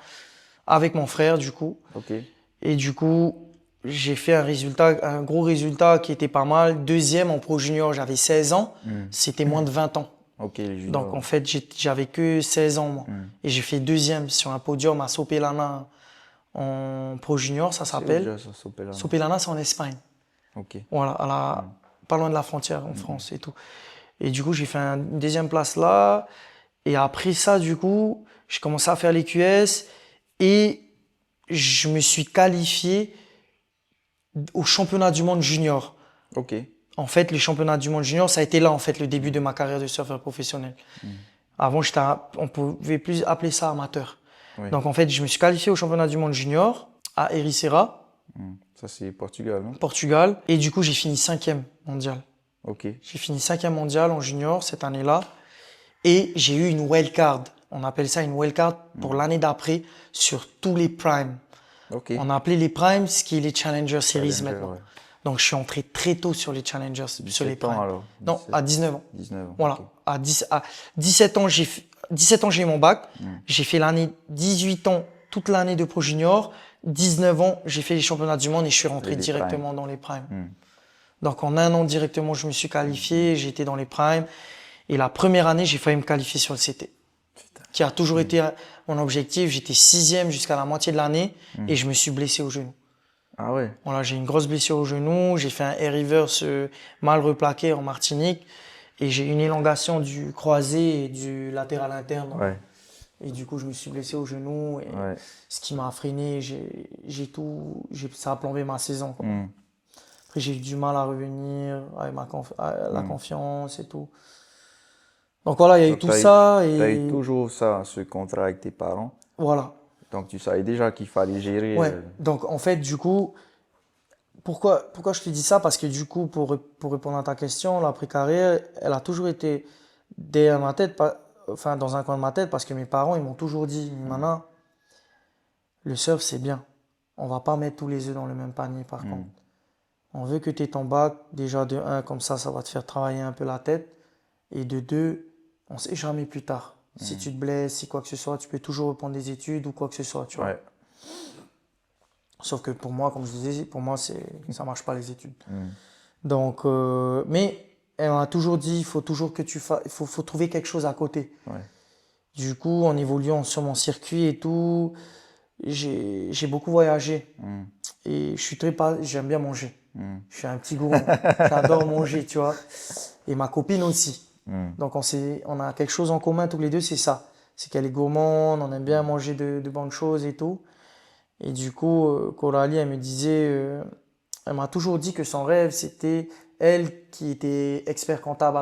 avec mon frère du coup. Ok. Et du coup, j'ai fait un gros résultat qui était pas mal. Deuxième en pro junior, j'avais 16 ans. C'était moins de 20 ans. Ok, les juniors. Donc en fait, j'avais que 16 ans moi. Et j'ai fait deuxième sur un podium à Sopelana en pro junior, ça s'appelle. Déjà, ça, Sopelana. Sopelana, c'est en Espagne. Ok. Voilà, pas loin de la frontière en France et tout. Et du coup, j'ai fait une deuxième place là. Et après ça, du coup, j'ai commencé à faire les QS et je me suis qualifié au championnat du monde junior. Ok. En fait, les championnats du monde junior, ça a été là, en fait, le début de ma carrière de surfeur professionnel. Avant, on pouvait plus appeler ça amateur. Oui. Donc, en fait, je me suis qualifié au championnat du monde junior à Ericeira, Ça, c'est Portugal, non? Portugal. Et du coup, j'ai fini 5e mondial. Ok. J'ai fini 5e mondial en junior cette année-là. Et j'ai eu une wildcard. On appelle ça une wildcard pour l'année d'après sur tous les primes. Ok. On a appelé les primes ce qui est les Challenger Series Challenger, maintenant. ouais. Donc, je suis entré très tôt sur les Challengers, sur les 17 ans primes. alors? Non, 17. à 19 ans. 19 ans. Voilà. ok. À 17 ans, j'ai eu mon bac. J'ai fait l'année 18 ans, toute l'année de pro junior. 19 ans, j'ai fait les championnats du monde et je suis rentré Les directement dans les primes. Donc, en un an directement, je me suis qualifié, j'ai été dans les primes. Et la première année, j'ai failli me qualifier sur le CT. Qui a toujours été mon objectif. J'étais 6e jusqu'à la moitié de l'année et je me suis blessé au genou. Ah ouais? Voilà, j'ai une grosse blessure au genou, j'ai fait un air reverse mal replaqué en Martinique et j'ai une élongation du croisé et du latéral interne. Ouais. Et du coup, je me suis blessé au genou et Ouais. ce qui m'a freiné, ça a plombé ma saison, quoi. Après, j'ai eu du mal à revenir avec la confiance et tout. Donc voilà, il y a eu Donc, tout ça t'as et eu toujours ça, ce contrat avec tes parents. voilà. Donc, tu savais déjà qu'il fallait gérer. Ouais. Donc en fait, du coup, pourquoi je te dis ça? Parce que du coup, pour répondre à ta question, l'après-carrière, elle a toujours été derrière ma tête, enfin dans un coin de ma tête, parce que mes parents, ils m'ont toujours dit, Nana, le surf, c'est bien. On va pas mettre tous les œufs dans le même panier, par contre. On veut que tu aies ton bac, déjà de 1, comme ça va te faire travailler un peu la tête. Et de 2, on sait jamais plus tard. Si tu te blesses, si quoi que ce soit, tu peux toujours reprendre des études ou quoi que ce soit, tu vois. Ouais. Sauf que pour moi, comme je disais, pour moi, ça marche pas les études. Donc, mais elle m'a toujours dit, il faut toujours que faut trouver quelque chose à côté. Ouais. Du coup, en évoluant sur mon circuit et tout, j'ai beaucoup voyagé. Et j'aime bien manger. Je suis un petit gourmand. J'adore manger, tu vois. Et ma copine aussi. Donc, on a quelque chose en commun tous les deux, c'est ça. C'est qu'elle est gourmande, on aime bien manger de bonnes choses et tout. Et du coup, Coralie, elle me disait, elle m'a toujours dit que son rêve, c'était elle qui était expert comptable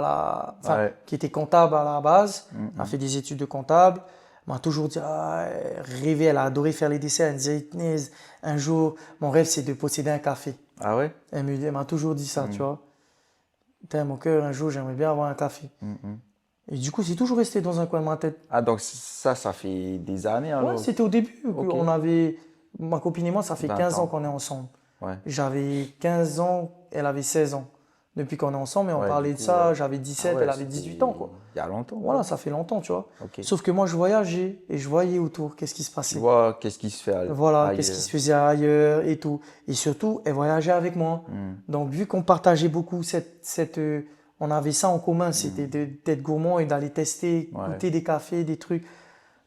qui était comptable à la base, a fait des études de comptable. Elle m'a toujours dit, elle rêvait, elle a adoré faire les desserts. Elle me disait, Itnez, un jour, mon rêve, c'est de posséder un café. Ah ouais? Elle m'a toujours dit ça, tu vois. Putain, mon cœur, un jour, j'aimerais bien avoir un café. Et du coup, c'est toujours resté dans un coin de ma tête. Ah, donc ça fait des années alors? Ouais, c'était au début. Ok. Ma copine et moi, ça fait 20 15 ans ans. qu'on est ensemble. Ouais. J'avais 15 ans, elle avait 16 ans. Depuis qu'on est ensemble, mais on Ouais, parlait du de coup, ça, ouais. j'avais 17, Ah ouais, elle avait c'était 18 ans, quoi. Il y a longtemps. Voilà, ça fait longtemps, tu vois. Ok. Sauf que moi, je voyageais et je voyais autour qu'est-ce qui se Tu passait. vois, qu'est-ce qui se fait Voilà, ailleurs. qu'est-ce qui se faisait ailleurs et tout. Et surtout, elle voyageait avec moi. Donc, vu qu'on partageait beaucoup on avait ça en commun, c'était d'être gourmand et d'aller tester, goûter des cafés, des trucs.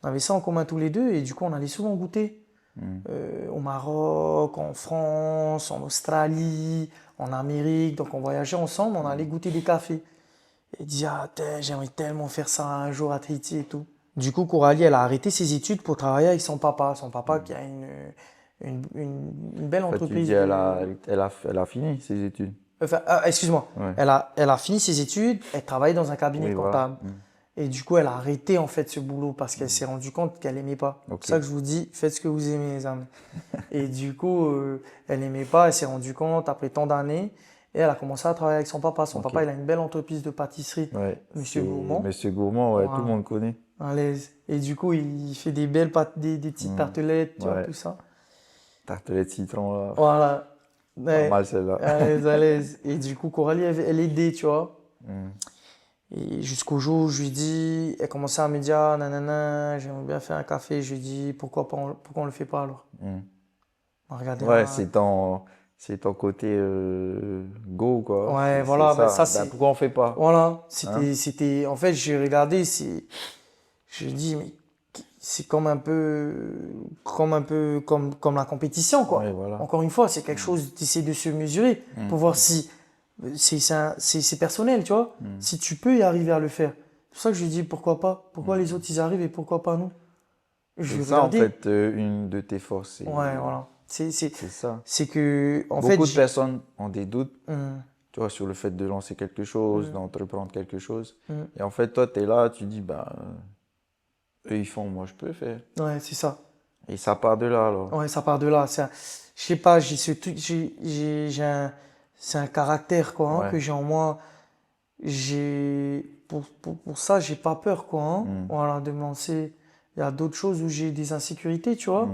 On avait ça en commun tous les deux et du coup, on allait souvent goûter. Au Maroc, en France, en Australie, en Amérique. Donc, on voyageait ensemble, on allait goûter des cafés. Et disait, j'aimerais tellement faire ça un jour à Tahiti et tout. Du coup, Coralie, elle a arrêté ses études pour travailler avec son papa. Son papa qui a une belle Toi, tu entreprise. dis, elle a fini ses études. Enfin, excuse-moi. Ouais. Elle a fini ses études, elle travaillait dans un cabinet Oui, comptable. voilà. Et du coup, elle a arrêté en fait ce boulot parce qu'elle s'est rendue compte qu'elle aimait pas. C'est Ok. pour ça que je vous dis, faites ce que vous aimez, les amis. Et du coup, elle aimait pas, elle s'est rendue compte après tant d'années. Et elle a commencé à travailler avec son papa. Son Ok. papa, il a une belle entreprise de pâtisserie, Ouais. Monsieur C'est Gourmand. Monsieur Gourmand, ouais, tout Voilà. le monde connaît. À l'aise. Et du coup, il fait des belles des petites tartelettes, tu vois, Ouais. tout ça. Tartelette citron, là. Voilà. Pas Ouais. mal celle-là. À l'aise. Et du coup, Coralie, elle aidait, tu vois. Mm. Et jusqu'au jour où je lui dis, elle commençait à me dire, ah, nanana, j'aimerais bien faire un café. Je lui dis, pourquoi pas, pourquoi on le fait pas alors? Mm. On va regarder Ouais, c'est ton côté go, quoi. Ouais, C'est voilà, bah, ça. ça Ben, c'est. pourquoi on fait pas? Voilà, Hein? en fait, j'ai regardé, je dis, mais c'est comme la compétition, quoi. Ouais, voilà. Encore une fois, c'est quelque chose d'essayer de se mesurer pour voir si c'est personnel, tu vois. Si tu peux y arriver à le faire. C'est pour ça que je lui dis, pourquoi pas? Pourquoi les autres ils arrivent et pourquoi pas nous? Je C'est vais ça, en regarder. fait, une de tes forces. Ouais, voilà. C'est ça. C'est que, en Beaucoup fait, de personnes ont des doutes, Hum, tu vois, sur le fait de lancer quelque chose, d'entreprendre quelque chose. hum. Et en fait, toi, tu es là, tu dis, bah, eux, ils font, moi, je peux faire. Ouais, c'est ça. Et ça part de là, alors. Ouais, ça part de là. Je sais pas, j'ai ce truc, c'est un caractère, quoi, hein, Ouais. que j'ai en moi. Pour ça, j'ai pas peur, quoi, hein, voilà, de me lancer. Il y a d'autres choses où j'ai des insécurités, tu vois.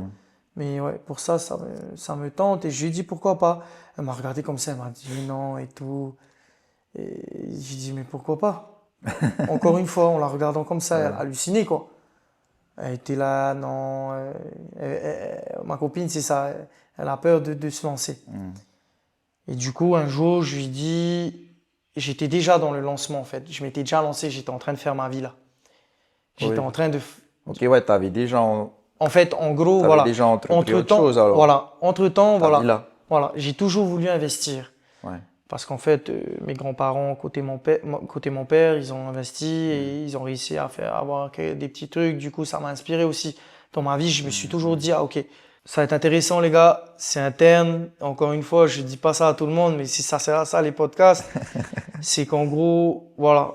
Mais ouais, pour ça, ça me tente. Et je lui ai dit pourquoi pas. Elle m'a regardé comme ça, elle m'a dit non et tout. Et j'ai dit mais pourquoi pas? Encore une fois, en la regardant comme ça, elle a halluciné, quoi. Elle était là, non. Ma copine, c'est ça. Elle a peur de se lancer. Et du coup, un jour, je lui dis, j'étais déjà dans le lancement, en fait. Je m'étais déjà lancé, j'étais en train de faire ma vie, là. J'étais Oui. en train de. Ok, ouais, t'avais déjà, En fait, en gros, t'avais voilà. déjà entrepris autre Entre-temps, chose, alors. voilà. Entre-temps, Ta vie voilà. là. Voilà. J'ai toujours voulu investir. Ouais. Parce qu'en fait, mes grands-parents, côté mon père, ils ont investi et ils ont réussi à avoir des petits trucs. Du coup, ça m'a inspiré aussi. Dans ma vie, je me suis toujours dit, ah, ok, ça va être intéressant, les gars. C'est interne. Encore une fois, je dis pas ça à tout le monde, mais si ça sert à ça, les podcasts, c'est qu'en gros, voilà,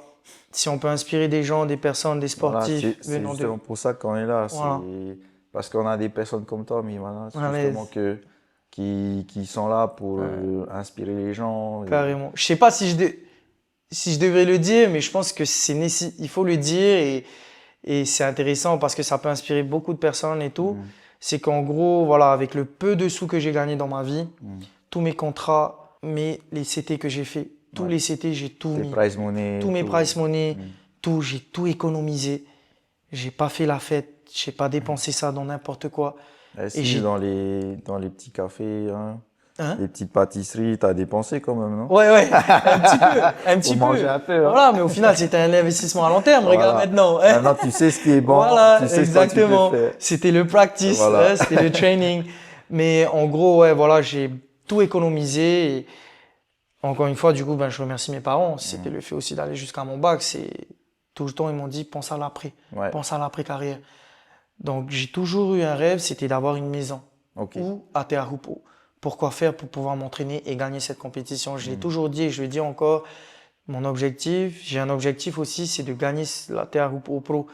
si on peut inspirer des gens, des personnes, des Voilà, sportifs, c'est venant justement de. pour ça qu'on est là. Voilà. C'est parce qu'on a des personnes comme toi, mais voilà, c'est À justement l'aise. qui sont là pour inspirer les gens. Carrément. Je sais pas si si je devrais le dire, mais je pense que il faut le dire et c'est intéressant parce que ça peut inspirer beaucoup de personnes et tout. C'est qu'en gros, voilà, avec le peu de sous que j'ai gagné dans ma vie, tous mes contrats, les CT que j'ai fait, tous les CT, j'ai tout Tes mis. prize money. Tous mes tout. price money, j'ai tout économisé. J'ai pas fait la fête, j'ai pas dépensé ça dans n'importe quoi. Si, j'ai- dans les petits cafés, hein, Hein? les petites pâtisseries, t'as dépensé quand même, non? Ouais, un petit Faut peu. manger un peu, hein. Voilà, mais au final, c'était un investissement à long terme. Regarde Voilà. maintenant. Maintenant, tu sais ce qui est bon, Voilà, tu sais exactement. ce que tu peux faire. C'était le practice, Voilà. c'était le training. Mais en gros, ouais, voilà, j'ai tout économisé. Et encore une fois, du coup, ben, je remercie mes parents. C'était le fait aussi d'aller jusqu'à mon bac. Tout le temps, ils m'ont dit, pense à l'après. Ouais. Pense à l'après-carrière. Donc, j'ai toujours eu un rêve, c'était d'avoir une maison. Ok. Ou à Teahupo. Pourquoi faire pour pouvoir m'entraîner et gagner cette compétition? Je l'ai toujours dit et je le dis encore. Mon objectif, j'ai un objectif aussi, c'est de gagner la Teahupo Pro.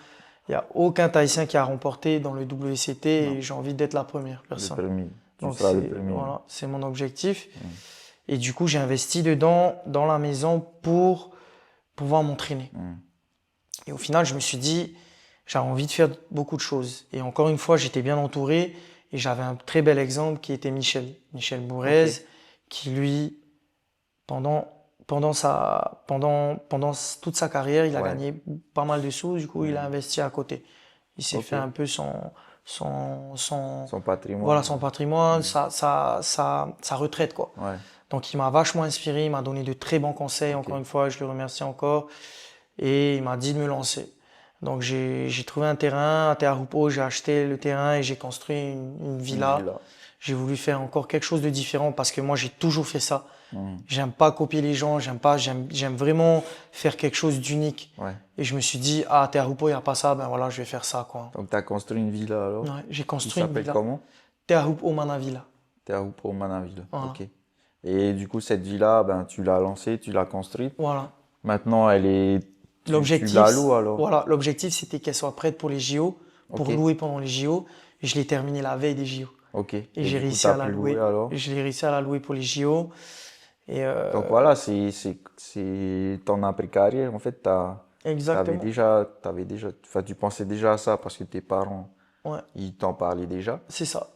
Il n'y a aucun Tahitien qui a remporté dans le WCT et j'ai envie d'être la première Le personne. premier. Tu Donc seras le premier. voilà, c'est mon objectif. Et du coup, j'ai investi dedans, dans la maison, pour pouvoir m'entraîner. Et au final, je me suis dit, j'avais envie de faire beaucoup de choses. Et encore une fois, j'étais bien entouré et j'avais un très bel exemple qui était Michel Bourrez, qui lui, pendant toute sa carrière, il a gagné pas mal de sous, du coup, il a investi à côté. Il s'est fait un peu son patrimoine. Voilà, son patrimoine, sa retraite, quoi. Ouais. Donc, il m'a vachement inspiré, il m'a donné de très bons conseils. Encore une fois, je le remercie encore. Et il m'a dit de me lancer. Donc, j'ai trouvé un terrain à Teahupo, j'ai acheté le terrain et j'ai construit une villa. J'ai voulu faire encore quelque chose de différent parce que moi, j'ai toujours fait ça. J'aime pas copier les gens, j'aime vraiment faire quelque chose d'unique. Ouais. Et je me suis dit, ah, à Teahupo, il n'y a pas ça, ben voilà, je vais faire ça, quoi. Donc, tu as construit une villa alors? Ouais, j'ai construit Qui une s'appelle villa. comment? Teahupo Manavilla. Teahupo Manavilla. Voilà. Ok. Et du coup, cette villa, ben, tu l'as lancée, tu l'as construite. Voilà. Maintenant, elle est. Tu L'objectif, la loues alors? voilà, l'objectif c'était qu'elle soit prête pour les JO, pour Ok. louer pendant les JO. Et je l'ai terminée la veille des JO. Ok. Et Et j'ai du coup, réussi t'as à la pu louer louer. alors? Je l'ai réussi à la louer pour les JO. Et Donc voilà, ton après-carrière, en fait, exactement. enfin, tu pensais déjà à ça parce que tes parents, Ouais, ils t'en parlaient déjà. c'est ça.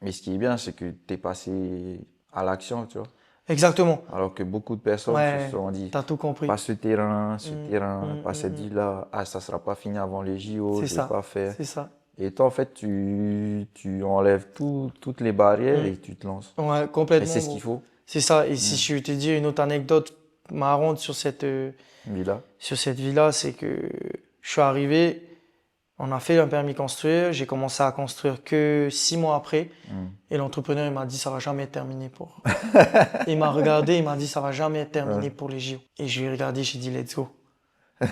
Mais ce qui est bien, c'est que tu es passé à l'action, tu vois. Exactement. Alors que beaucoup de personnes se Ouais, sont dit, t'as tout compris. pas pas cette Mm. ville-là, ah, ça sera pas fini avant les JO, C'est je vais ça. pas faire. C'est ça. Et toi, en fait, tu enlèves toutes les barrières Mm. et tu te lances. Ouais, Et c'est complètement, ce qu'il gros. faut, C'est ça. Et mm, si je te dis une autre anecdote marrante villa. sur cette villa, c'est que je suis arrivé, on a fait un permis construire, j'ai commencé à construire que 6 mois après. Mm. Et l'entrepreneur, il m'a dit, ça va jamais être terminé pour. Il m'a regardé, il m'a dit, ça va jamais être terminé Ouais. pour les JO. Et je lui ai regardé, j'ai dit, let's go.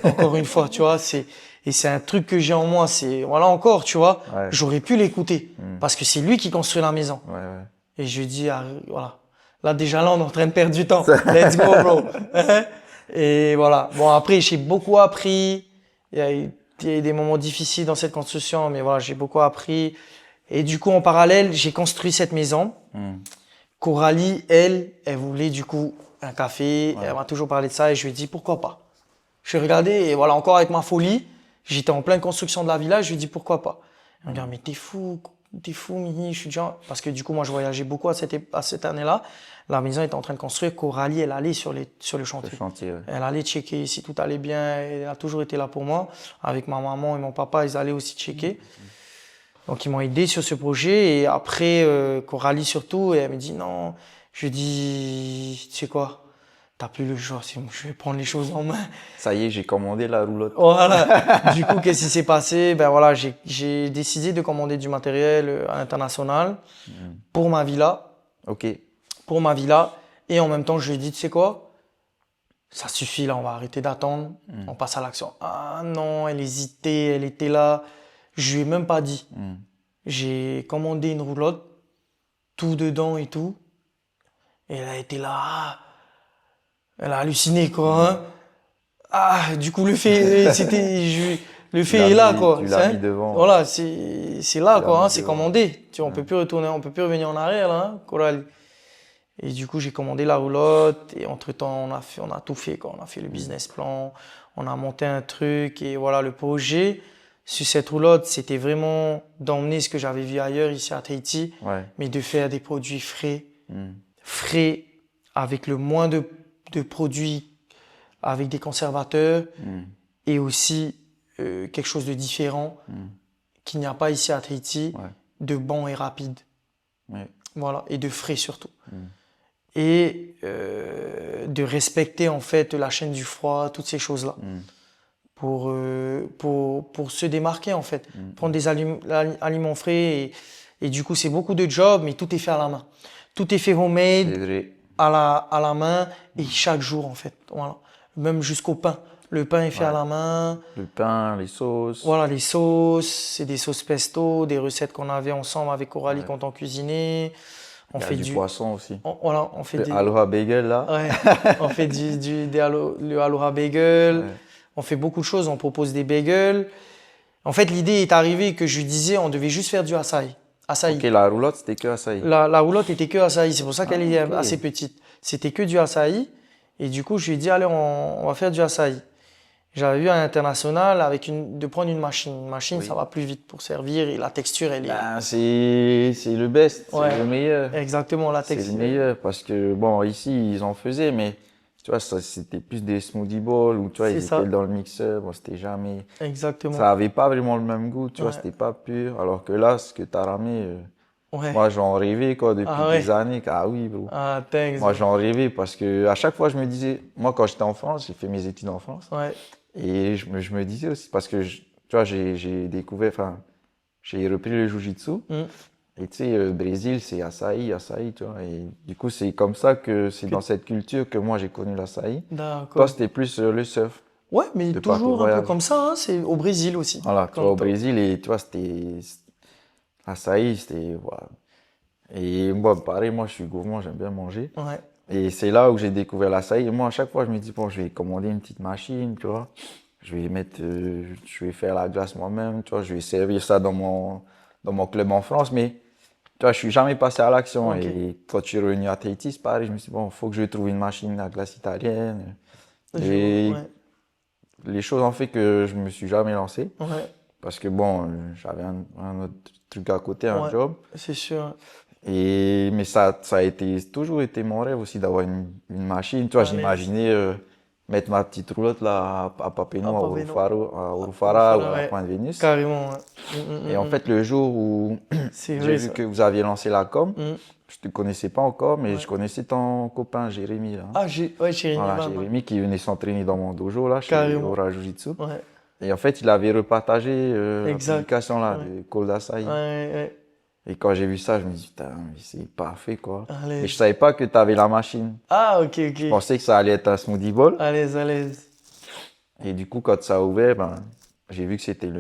Encore une fois, tu vois, et c'est un truc que j'ai en moi, voilà encore, tu vois, Ouais. j'aurais pu l'écouter. Mm. Parce que c'est lui qui construit la maison. Ouais, ouais. Et je lui ai dit, ah, voilà. Là, déjà, là, on est en train de perdre du temps. Let's go, bro. Et voilà. Bon, après, j'ai beaucoup appris. Il y a eu des moments difficiles dans cette construction, mais voilà, j'ai beaucoup appris. Et du coup, en parallèle, j'ai construit cette maison. Mm. Coralie, elle voulait du coup un café. Ouais. Elle m'a toujours parlé de ça et je lui ai dit pourquoi pas. Je suis regardé et voilà, encore avec ma folie, j'étais en pleine construction de la villa, je lui ai dit pourquoi pas. Elle me dit, mais t'es fou, Mini. Je suis déjà. Parce que du coup, moi, je voyageais beaucoup à cette année-là. La maison était en train de construire. Coralie, elle allait sur le Le chantier. chantier, ouais. Elle allait checker si tout allait bien. Elle a toujours été là pour moi. Avec ma maman et mon papa, ils allaient aussi checker. Donc, ils m'ont aidé sur ce projet. Et après, Coralie surtout, et elle me dit non. Je dis, tu sais quoi, t'as plus le choix. Je vais prendre les choses en main. Ça y est, j'ai commandé la roulotte. Voilà. Du coup, qu'est-ce qui s'est passé? Ben voilà, j'ai décidé de commander du matériel à l'international pour ma villa. Ok. Pour ma villa. Et en même temps, je lui ai dit, tu sais quoi? Ça suffit, là, on va arrêter d'attendre. On passe à l'action. Ah non, elle hésitait, elle était là. Je lui ai même pas dit. Mm. J'ai commandé une roulotte, tout dedans et tout. Et elle a été là. Ah, elle a halluciné, quoi. Hein. Ah, du coup, le fait, le fait est là, quoi. Tu l'as Hein. mis devant. Voilà, c'est là, Tu l'as quoi. mis Hein, c'est devant. commandé. Tu vois, on peut plus retourner, on peut plus revenir en arrière, là, hein, Coralie. Et du coup, j'ai commandé la roulotte. Et entre-temps, on a tout fait, quoi. On a fait le business plan. On a monté un truc. Et voilà, le projet sur cette roulotte, c'était vraiment d'emmener ce que j'avais vu ailleurs, ici à Tahiti. Ouais. Mais de faire des produits frais. Mm. Frais, avec le moins de produits, avec des conservateurs. Mm. Et aussi quelque chose de différent qu'il n'y a pas ici à Tahiti, Ouais. de bon et rapide. Ouais. Voilà, et de frais surtout. Et de respecter en fait la chaîne du froid, toutes ces choses-là. Pour se démarquer en fait. Prendre des aliments frais et du coup c'est beaucoup de jobs, mais tout est fait à la main. Tout est fait C'est homemade, vrai. à la main et chaque jour en fait. Voilà. Même jusqu'au pain. Le pain est fait à la main. Le pain, les sauces. Voilà, les sauces, c'est des sauces pesto, des recettes qu'on avait ensemble avec Coralie Ouais. quand on cuisinait. On Il y a fait du poisson aussi. Voilà, on fait Le Aloha Bagel là. ouais, on fait le Aloha Bagel. Ouais. On fait beaucoup de choses. On propose des bagels. En fait, l'idée est arrivée que je lui disais, on devait juste faire du açaï. Ok, la roulotte c'était que açaï. La roulotte était que açaï. C'est pour ça qu'elle est ok. assez petite. C'était que du açaï. Et du coup, je lui ai dit, allez, on va faire du açaï. J'avais vu à l'international de prendre une machine. Une machine, Oui. ça va plus vite pour servir et la texture, elle est. Ben, c'est le best, Ouais. c'est le meilleur. Exactement, la C'est texture. le meilleur parce que bon, ici ils en faisaient, mais tu vois, c'était plus des smoothie bowls ou tu vois, C'est ils ça. étaient dans le mixeur, bon, c'était jamais. Exactement. Ça avait pas vraiment le même goût, tu vois, Ouais. c'était pas pur. Alors que là, ce que t'as ramené, Ouais. moi j'en rêvais quoi depuis Ah ouais. des années. Ah oui, bro. Ah, thanks. Moi j'en rêvais parce que à chaque fois je me disais, moi quand j'étais en France, j'ai fait mes études en France Ouais. et je me disais aussi parce que tu vois, j'ai découvert, enfin, j'ai repris le jujitsu. Et tu sais, le Brésil, c'est açaï, tu vois. Et du coup, c'est comme ça que c'est dans cette culture que moi j'ai connu l'açaï. Toi, D'accord. c'était plus le surf. Ouais, mais de par tes toujours un peu voyages. comme ça, hein, c'est au Brésil aussi. Voilà, tu Comme vois, au toi. Brésil, et tu vois, l'açaï, c'était, voilà. Et moi, pareil, moi, je suis gourmand, j'aime bien manger. Ouais. Et c'est là où j'ai découvert l'açaï. Et moi, à chaque fois, je me dis, bon, je vais commander une petite machine, tu vois. Je vais faire la glace moi-même, tu vois. Je vais servir ça dans mon club en France. Mais, tu vois, je suis jamais passé à l'action. Ok. Et quand je suis revenu à Tahiti, c'est pareil. Je me suis dit, bon, faut que je trouve une machine à glace italienne. Et Ouais. les choses ont fait que je me suis jamais lancé. Ouais. Parce que, bon, j'avais un autre truc à côté, un Ouais. job. C'est sûr. Mais ça a toujours été mon rêve aussi d'avoir une machine. Tu vois, Allez. j'imaginais mettre ma petite roulotte là à Papenou, À à Papenou. Urufara ou à la Ouais. Pointe Vénus. Carrément. Ouais. Et en fait, le jour où C'est j'ai vrai, vu ça. que vous aviez lancé la com, Mm. je te connaissais pas encore, mais Ouais. je connaissais ton copain Jérémy là. Ah, ouais, Jérémy Voilà, Van. Jérémy qui venait s'entraîner dans mon dojo là, chez Carrément. Ora Jiu-Jitsu. Ouais. Et en fait, il avait repartagé la Exact. publication là Ouais. de Col d'Açaï. Ouais. Et quand j'ai vu ça, je me dis, putain, mais c'est parfait, quoi. Allez. Mais je savais pas que tu avais la machine. Ah, ok. Je pensais que ça allait être un smoothie bowl. À l'aise. Et du coup, quand ça a ouvert, ben, j'ai vu que c'était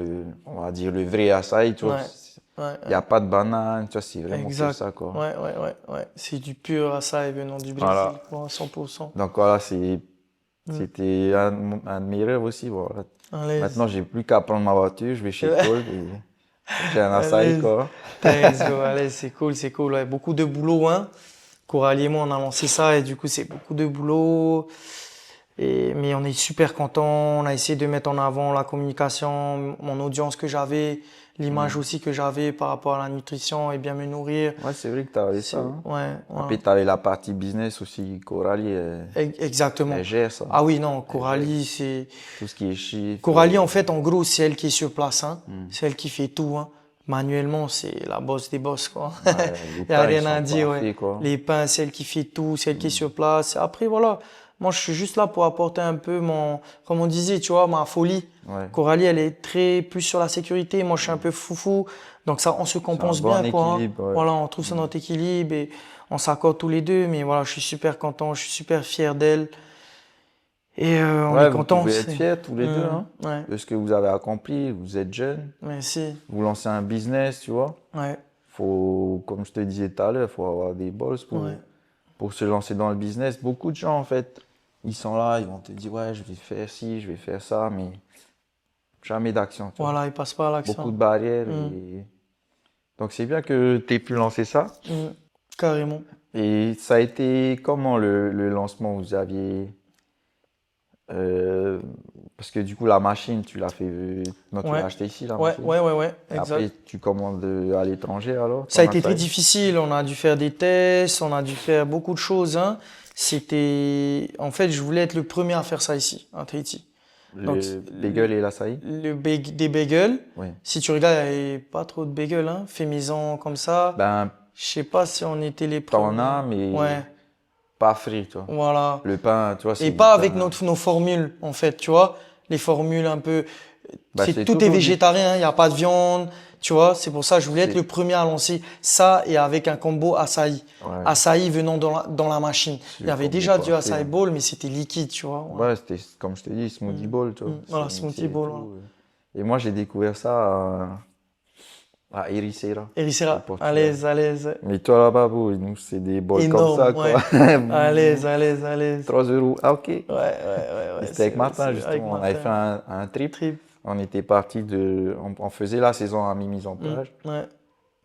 on va dire, le vrai açaï, tu vois. Ouais. Ouais. Il n'y a pas de banane, tu vois, c'est vraiment que Exact. ça, quoi. Ouais. C'est du pur açaï venant du Brésil, Voilà. quoi, 100%. Donc voilà, c'était un de mes rêves aussi, voilà. À l'aise. Maintenant, j'ai plus qu'à prendre ma voiture, je vais chez Cole et j'ai un À açaï, l'aise. quoi. À l'aise, c'est cool. Ouais. Beaucoup de boulot, hein. Coralie et moi, on a lancé ça et du coup, c'est beaucoup de boulot. Mais on est super content. On a essayé de mettre en avant la communication, mon audience que j'avais, l'image aussi que j'avais par rapport à la nutrition et bien me nourrir. Ouais, c'est vrai que tu avais ça, hein. Ouais. Après, tu avais la partie business aussi, Coralie, Exactement. elle gère ça. Ah oui, non, Coralie, c'est... Tout ce qui est chiffre. Coralie, en fait, en gros, c'est elle qui est sur place, hein. C'est elle qui fait tout, hein. Manuellement, c'est la boss des boss, quoi. Ouais, les Il n'y a pains, rien ils à sont dire, parfaits, ouais. quoi. Les pains, c'est elle qui fait tout, c'est elle qui est sur place. Après, voilà. Moi, je suis juste là pour apporter un peu comme on disait, tu vois, ma folie. Ouais. Coralie, elle est très plus sur la sécurité. Moi, je suis un peu foufou. Donc ça, on se compense bon bien, quoi, hein. équilibre, ouais. Voilà, on trouve ça notre équilibre et on s'accorde tous les deux. Mais voilà, je suis super content, je suis super fier d'elle. Et on Ouais, est vous content. pouvez être fiers tous les deux, hein, Ouais, de ce que vous avez accompli. Vous êtes jeunes, merci. vous lancez un business, tu vois. Ouais, Faut, comme je te disais tout à l'heure, il faut avoir des balls ouais. pour se lancer dans le business. Beaucoup de gens, en fait, ils sont là, ils vont te dire, ouais, je vais faire ci, je vais faire ça, mais jamais d'action, tu vois. Voilà, il passe pas à l'action. Beaucoup de barrières. Donc, c'est bien que tu aies pu lancer ça. Carrément. Et ça a été comment le lancement? Vous aviez... parce que du coup, la machine, tu l'as fait... Non, tu Ouais. l'as acheté ici, la Ouais, machine? ouais, Et exact. après, tu commandes à l'étranger, alors? Ça a ton été très açaï? difficile. On a dû faire des tests, on a dû faire beaucoup de choses, hein. En fait, je voulais être le premier à faire ça ici, à Tahiti. Donc, Le bagel et l'açaï? des bagels. Oui. Si tu regardes, il n'y a pas trop de bagels, hein. Fait maison comme ça. Ben, Je sais pas si on était les premiers. t'en as, mais Ouais, pas frit, tu vois. voilà. Le pain, tu vois, c'est Et du pas pain. avec nos formules, en fait, tu vois. Les formules un peu. Bah, c'est Tout est toujours végétarien, il n'y a pas de viande, tu vois. C'est pour ça que je voulais être C'est- le premier à lancer ça et avec un combo açaï. Ouais. Açaï venant dans la machine. Il y le avait combo déjà du parfait, açaï hein. bowl, mais c'était liquide, tu vois. Ouais. Ouais, c'était, comme je te dis, smoothie bowl, tu vois. Voilà, C'est smoothie mixé et bowl, tout. voilà. Et moi, j'ai découvert ça à Ericeira, au Ericeira, à Portugal. l'aise. Mais toi, là-bas, bro, nous, c'est des bols comme Énorme, ça, quoi. À l'aise. 3 euros. Ah, ok. Ouais. Et c'était avec Martin, avec justement. On avait fait Martin. un trip. Trip. On était parti on faisait la saison à mi-mise en plage, Ouais.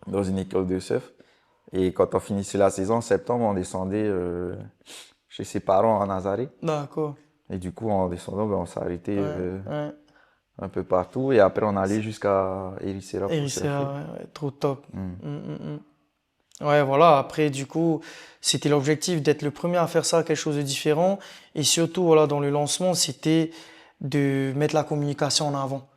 dans une école de surf. Et quand on finissait la saison, en septembre, on descendait chez ses parents à Nazaré. D'accord. Et du coup, en descendant, ben, on s'arrêtait Ouais. un peu partout. Et après, on allait jusqu'à Ericeira pour Ericeira, surfer. ouais, trop top. Ouais, voilà. Après, du coup, c'était l'objectif d'être le premier à faire ça, quelque chose de différent. Et surtout, voilà, dans le lancement, c'était de mettre la communication en avant.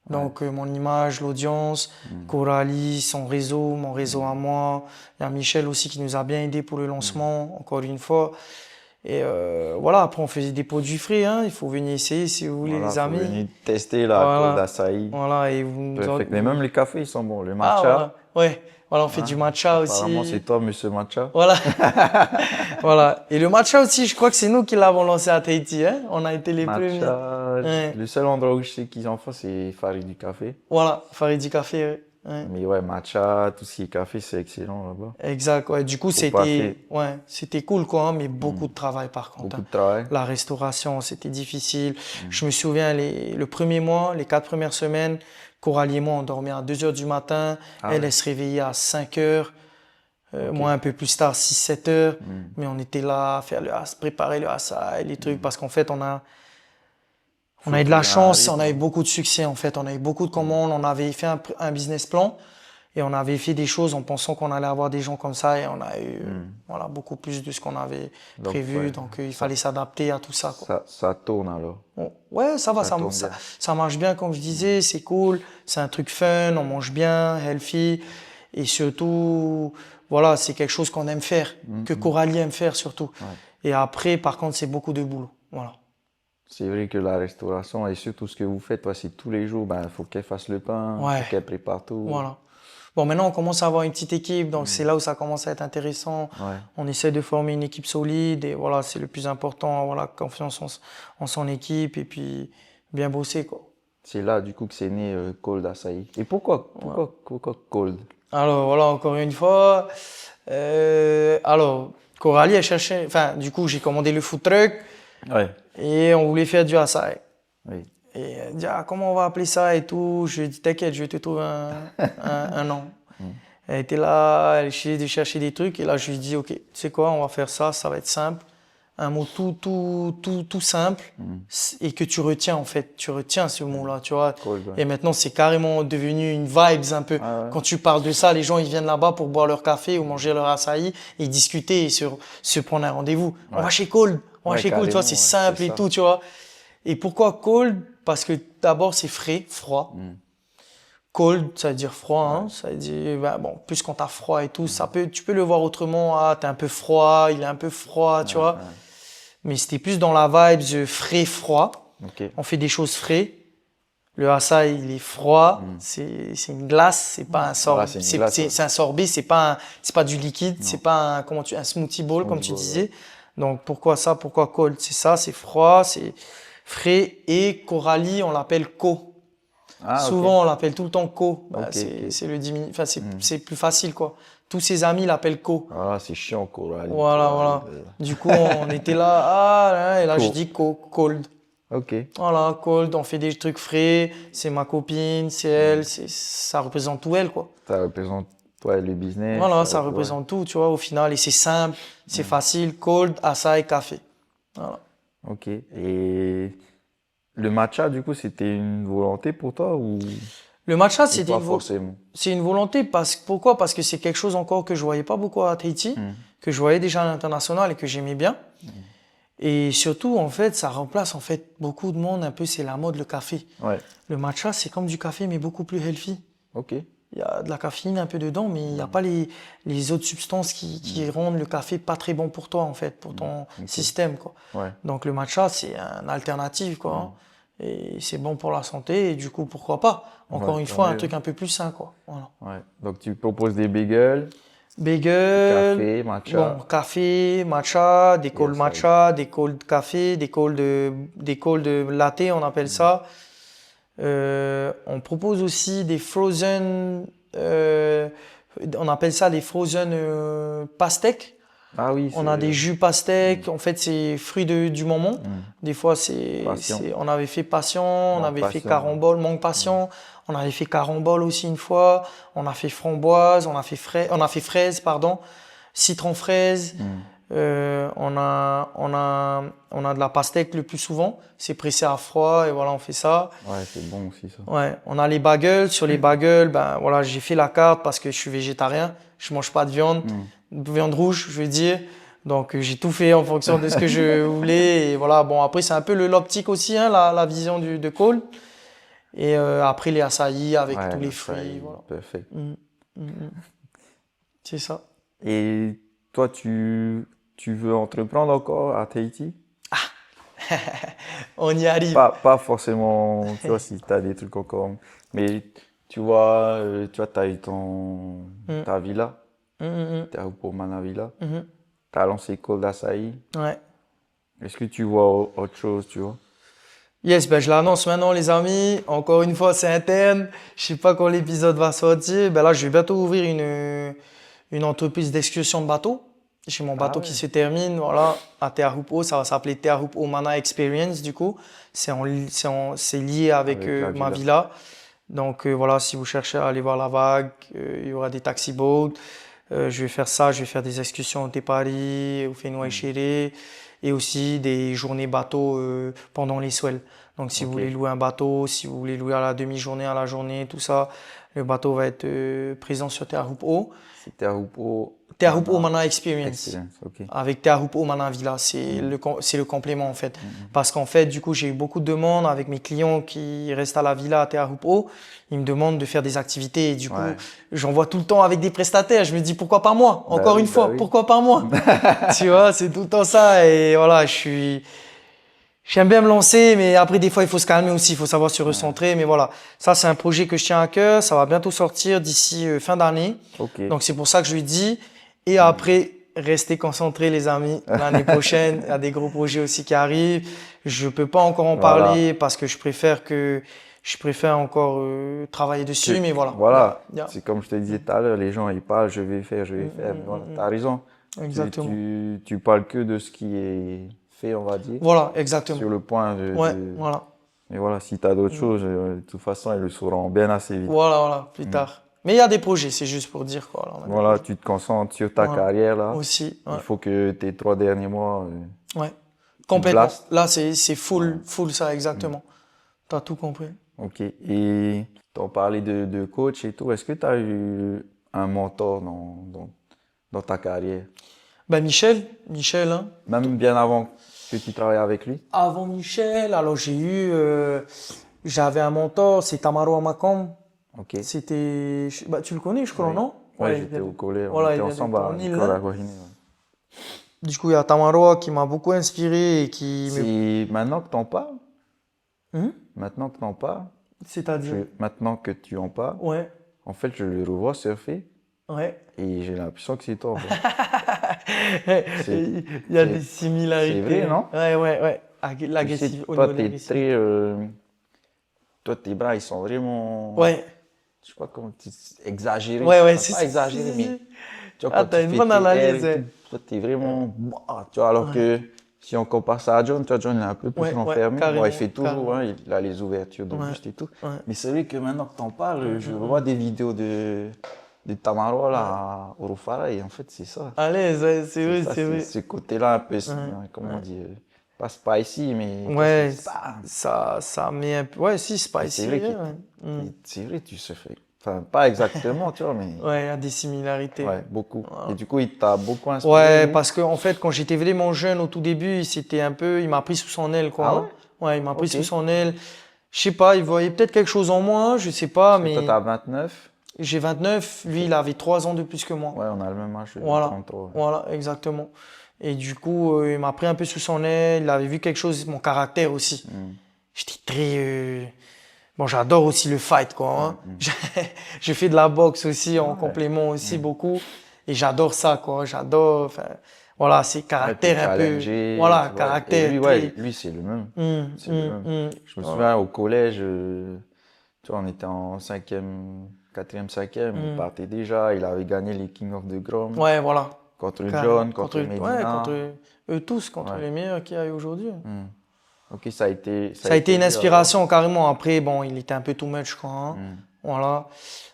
Donc, mon image, l'audience, Coralie, son réseau, mon réseau à moi. Il y a Michel aussi qui nous a bien aidé pour le lancement, encore une fois. Et voilà, après, on faisait des produits frais, hein. Il faut venir essayer si vous voulez, Voilà, les faut amis. venir tester la Voilà. côte d'Açaï. Voilà, et vous Perfect. Mais même les cafés, ils sont bons. Le Ah, matcha, voilà. Ouais, voilà, on fait du matcha apparemment, aussi. c'est toi, monsieur matcha. Voilà. Voilà. Et le matcha aussi, je crois que c'est nous qui l'avons lancé à Tahiti, hein. On a été les premiers. Matcha, Ouais. le seul endroit où je sais qu'ils en font, c'est Farid du Café. Voilà, Faridi Café, ouais. Ouais. Mais ouais, matcha, tout ce qui est café, c'est excellent là-bas. Exact, ouais. Du coup, Faut pas faire c'était cool, quoi, hein, mais beaucoup de travail, par contre, beaucoup hein. de travail. La restauration, c'était difficile. Je me souviens, le premier mois, les 4 premières semaines, Coralie et moi, on dormait à 2 heures du matin. Ah Elle, ouais, elle se réveillait à 5 heures. ok. Moi, un peu plus tard, 6, 7 heures. Hmm. Mais on était là à faire préparer le açaï, les trucs, parce qu'en fait, on Faut avait de la trouver un chance, on rythme, avait hein. beaucoup de succès, en fait. On avait beaucoup de commandes, on avait fait un business plan. Et on avait fait des choses en pensant qu'on allait avoir des gens comme ça et on a eu voilà, beaucoup plus de ce qu'on avait Donc prévu. ouais, Donc il ça, fallait s'adapter à tout ça, quoi. ça tourne alors. Bon, ouais, ça va, Ça tourne bien. ça marche bien comme je disais, c'est cool, c'est un truc fun, on mange bien, healthy. Et surtout, voilà, c'est quelque chose qu'on aime faire, que Coralie aime faire surtout. Ouais. Et après, par contre, c'est beaucoup de boulot. Voilà. C'est vrai que la restauration et surtout ce que vous faites, ouais, c'est tous les jours, ben, faut qu'elle fasse le pain, faut Ouais, qu'elle prépare tout. voilà. Bon, maintenant, on commence à avoir une petite équipe, donc c'est là où ça commence à être intéressant. Ouais. On essaie de former une équipe solide et voilà, c'est le plus important, voilà, confiance en son équipe et puis bien bosser, quoi. C'est là du coup que c'est né Cold Açaï. Et pourquoi Cold? Alors, voilà, encore une fois, alors, Coralie, elle cherchait, enfin, du coup, j'ai commandé le food truck Ouais, et on voulait faire du açaï. oui. Et elle dit, ah, comment on va appeler ça et tout. Je lui ai dit, t'inquiète, je vais te trouver un nom. Elle était là, elle essayait de chercher des trucs. Et là, je lui ai dit, OK, tu sais quoi, on va faire ça, ça va être simple. Un mot tout simple et que tu retiens, en fait. Tu retiens ce mot-là, tu vois. Cold, ouais. Et maintenant, c'est carrément devenu une vibes un peu. Ah ouais. Quand tu parles de ça, les gens, ils viennent là-bas pour boire leur café ou manger leur açaï et discuter et se prendre un rendez-vous. On va chez Cold, on va Ouais, chez Cold, tu vois, carrément, c'est ouais, simple c'est et ça. tout, tu vois. Et pourquoi Cold? Parce que d'abord, c'est frais, froid. Cold, ça veut dire froid, hein. Ça veut dire, bah, bon, plus quand t'as froid et tout, tu peux le voir autrement. Ah, t'es un peu froid, il est un peu froid, tu vois. Mais c'était plus dans la vibe frais, froid. Ok. On fait des choses frais. Le açaï, il est froid. C'est une glace, c'est pas un sorbet. Voilà, c'est une glace, ouais. C'est un sorbet, c'est pas du liquide, c'est pas un smoothie bowl, comme tu bowl, disais. Donc, pourquoi ça? Pourquoi cold? C'est ça, c'est froid, c'est frais. Et Coralie, on l'appelle co. Ah, ok. Souvent, on l'appelle tout le temps Co. Bah, Ok, c'est le enfin, c'est plus facile, quoi. Tous ses amis l'appellent Co. Ah, c'est chiant, Coralie. Voilà, voilà. Du coup, on était là, ah, et là, je Co. dis Co, cold. Ok. Voilà, cold, on fait des trucs frais, c'est ma copine, c'est elle, ça représente tout elle, quoi. Ça représente, ouais, le business. Voilà, ça ouais. représente tout, tu vois, au final, et c'est simple, c'est facile, cold, açaï, café. Voilà. Ok. Et le matcha, du coup, c'était une volonté pour toi ou Le matcha, pas forcément? c'est une volonté pourquoi? Parce que c'est quelque chose encore que je voyais pas beaucoup à Tahiti, que je voyais déjà à l'international et que j'aimais bien. Et surtout, en fait, ça remplace en fait beaucoup de monde. Un peu, c'est la mode, le café. Ouais. Le matcha, c'est comme du café, mais beaucoup plus healthy. Ok. Il y a de la caféine un peu dedans, mais il n'y a pas les autres substances qui rendent le café pas très bon pour toi, en fait, pour ton système, quoi. Ouais. Donc, le matcha, c'est une alternative, quoi, hein. Et c'est bon pour la santé, et du coup, pourquoi pas? Encore Ouais, une tant fois, un mieux. truc un peu plus sain, quoi. Voilà. Ouais. Donc, tu proposes des bagels, Bagel, café, matcha. bon, café, matcha, des cold açaï. matcha, des cold café, des cold latte, on appelle ça. On propose aussi des frozen, on appelle ça des frozen pastèques. Ah oui, On a des jus pastèques, en fait c'est fruits du moment. Des fois Passion. on avait fait passion, on Mangue avait fait passion, carambole, mangue passion, on avait fait carambole aussi une fois, on a fait framboise, on a fait fraise, pardon, citron fraise. On a de la pastèque le plus souvent, c'est pressé à froid et voilà, on fait ça. Ouais, c'est bon aussi ça. Ouais, on a les bagels. Sur les bagels, ben voilà, j'ai fait la carte parce que je suis végétarien. Je mange pas de viande rouge, je veux dire. Donc j'ai tout fait en fonction de ce que je voulais. Et voilà, bon après c'est un peu l'optique aussi, hein, la vision de Cole. Et après les açaïs avec Ouais, tous les açaï, fruits, voilà. Parfait. C'est ça. Et toi, tu veux entreprendre encore à Tahiti? On y arrive. Pas forcément, tu vois, si tu as des trucs encore. Mais tu vois, tu as eu ta villa, tu as pour Manavilla, tu as lancé Cold Açaï. Ouais. Est-ce que tu vois autre chose, tu vois? Yes, ben je l'annonce maintenant, les amis. Encore une fois, c'est interne. Je sais pas quand l'épisode va sortir. Ben là, je vais bientôt ouvrir une entreprise d'excursion de bateau. J'ai mon Ah bateau qui ouais. se termine, voilà, à Te Ahupu'o. Ça va s'appeler Te Ahupu'o Mana Experience, du coup. C'est lié avec Avec la ma villa. villa. Donc voilà, si vous cherchez à aller voir la vague, il y aura des taxi boats. Je vais faire ça, je vais faire des excursions au Paris, au Fenouil Chéré et aussi des journées bateau pendant les swells. Donc si vous Ok. voulez louer un bateau, si vous voulez louer à la demi-journée, à la journée, tout ça, le bateau va être présent sur Te Ahupu'o. C'était à Rupo. Te Ahupu'o Mana Experience. Experience, ok. Avec Te Ahupu'o Mana Villa, c'est le complément en fait. Parce qu'en fait, du coup, j'ai eu beaucoup de demandes avec mes clients qui restent à la villa à Te Ahupu'o. Ils me demandent de faire des activités et du coup, Ouais. j'en vois tout le temps avec des prestataires. Je me dis pourquoi pas moi? Encore oui, une fois, oui. pourquoi pas moi? Tu vois, c'est tout le temps ça et voilà, j'aime bien me lancer, mais après des fois il faut se calmer aussi, il faut savoir se recentrer. Mais voilà, ça c'est un projet que je tiens à cœur. Ça va bientôt sortir d'ici fin d'année. Ok. Donc c'est pour ça que je lui dis. Et après, restez concentrés les amis. L'année prochaine, il y a des gros projets aussi qui arrivent. Je peux pas encore en Voilà. parler parce que je préfère encore travailler dessus. Mais voilà. Voilà. Il y a- C'est comme je te disais tout à l'heure, les gens ils parlent, je vais faire, je vais faire. Mais voilà, t'as raison. Exactement. Tu parles que de ce qui est fait, on va dire, Voilà, exactement. sur le point Ouais, voilà. Mais voilà, si tu as d'autres choses, de toute façon, ils le sauront bien assez vite. Voilà, plus tard. Mais il y a des projets, c'est juste pour dire quoi. Alors, on a des Voilà, tu te concentres sur ta Voilà. carrière là. aussi. Ouais. Il faut que tes 3 derniers mois, Ouais. Complètement. blastes. Là, c'est full ça, exactement. T'as tout compris. Ok. Et t'en parlais de coach et tout. Est-ce que tu as eu un mentor dans ta carrière? Ben Michel, hein. Même bien avant que tu travailles avec lui? Avant Michel, alors j'avais un mentor, c'est Tamaro Amakom. Ok. Bah, tu le connais, je crois, Oui. non? Ouais, il j'étais vient au collège, on voilà, était il vient de ensemble à ton île, l'école là. à Guahiné, ouais. Du coup, il y a Tamaro qui m'a beaucoup inspiré et qui me... C'est maintenant que t'en parles, Hum? maintenant que t'en parles, C'est-à-dire? maintenant que tu en parles, Ouais, en fait, je le revois surfer ouais. et j'ai l'impression que c'est toi. En fait. Il y a c'est- des similarités. c'est vrai, non? Ouais. Tu sais, L'agressivité. toi, t'es très, toi, tes bras, ils sont vraiment, Ouais, je sais pas comment, exagérés. ouais, Enfin, c'est pas exagérés, si, mais si. tu vois, Ah, quand t'as tu une fais bonne tes analyse. airs et tout, toi, t'es vraiment, tu vois, alors que si on compare ça à John, tu vois, John, il est un peu plus Ouais, renfermé. Bon, carrément, il fait toujours, carrément. hein, il a les ouvertures de Ouais, buste et tout. ouais. Mais c'est vrai que maintenant que t'en parles, je vois des vidéos de Tamaro là, à Orofara, et en fait, c'est ça. Allez, c'est vrai, Ça, c'est vrai. ce côté-là un peu, Ouais, comment on dit, pas spicy, mais toi, Ouais, c'est pas. ça met un peu. Ouais, si, c'est pas Et c'est ici. vrai que c'est vrai, tu se fais. Enfin, pas exactement, tu vois, mais Ouais, il y a des similarités. ouais, beaucoup. Et du coup, il t'a beaucoup inspiré, Ouais, lui? parce que en fait, quand j'étais vraiment jeune au tout début, il m'a pris sous son aile, quoi. Ah Hein. ouais? Ouais, il m'a pris Ok. sous son aile. Je sais pas, il voyait peut-être quelque chose en moi, je sais pas, Parce que toi, mais t'as 29. j'ai 29, lui, il avait 3 ans de plus que moi. Ouais, on a le même âge, j'ai Voilà, 33. voilà, exactement. Et du coup, il m'a pris un peu sous son aile, il avait vu quelque chose, mon caractère aussi. J'étais très... Bon, j'adore aussi le fight, quoi. Hein. Je fais de la boxe aussi en complément aussi beaucoup. Et j'adore ça, quoi. J'adore... Enfin, voilà, c'est Ouais, te caractère un peu... challenger, Voilà, tu vois. Et lui, caractère ouais, très... lui, c'est le même. Hum, C'est le même. Je me Voilà. souviens au collège, tu vois, on était en 5e, 4e, 5e, il partait déjà, il avait gagné les King of the Grom Ouais, voilà. contre Carrément. John, contre Ouais, Medina. contre eux tous, contre Ouais. les meilleurs qu'il y a eu aujourd'hui. Ok, ça a été. Ça a été une dur, inspiration carrément. Après, bon, il était un peu too much, quoi. Hein. Voilà.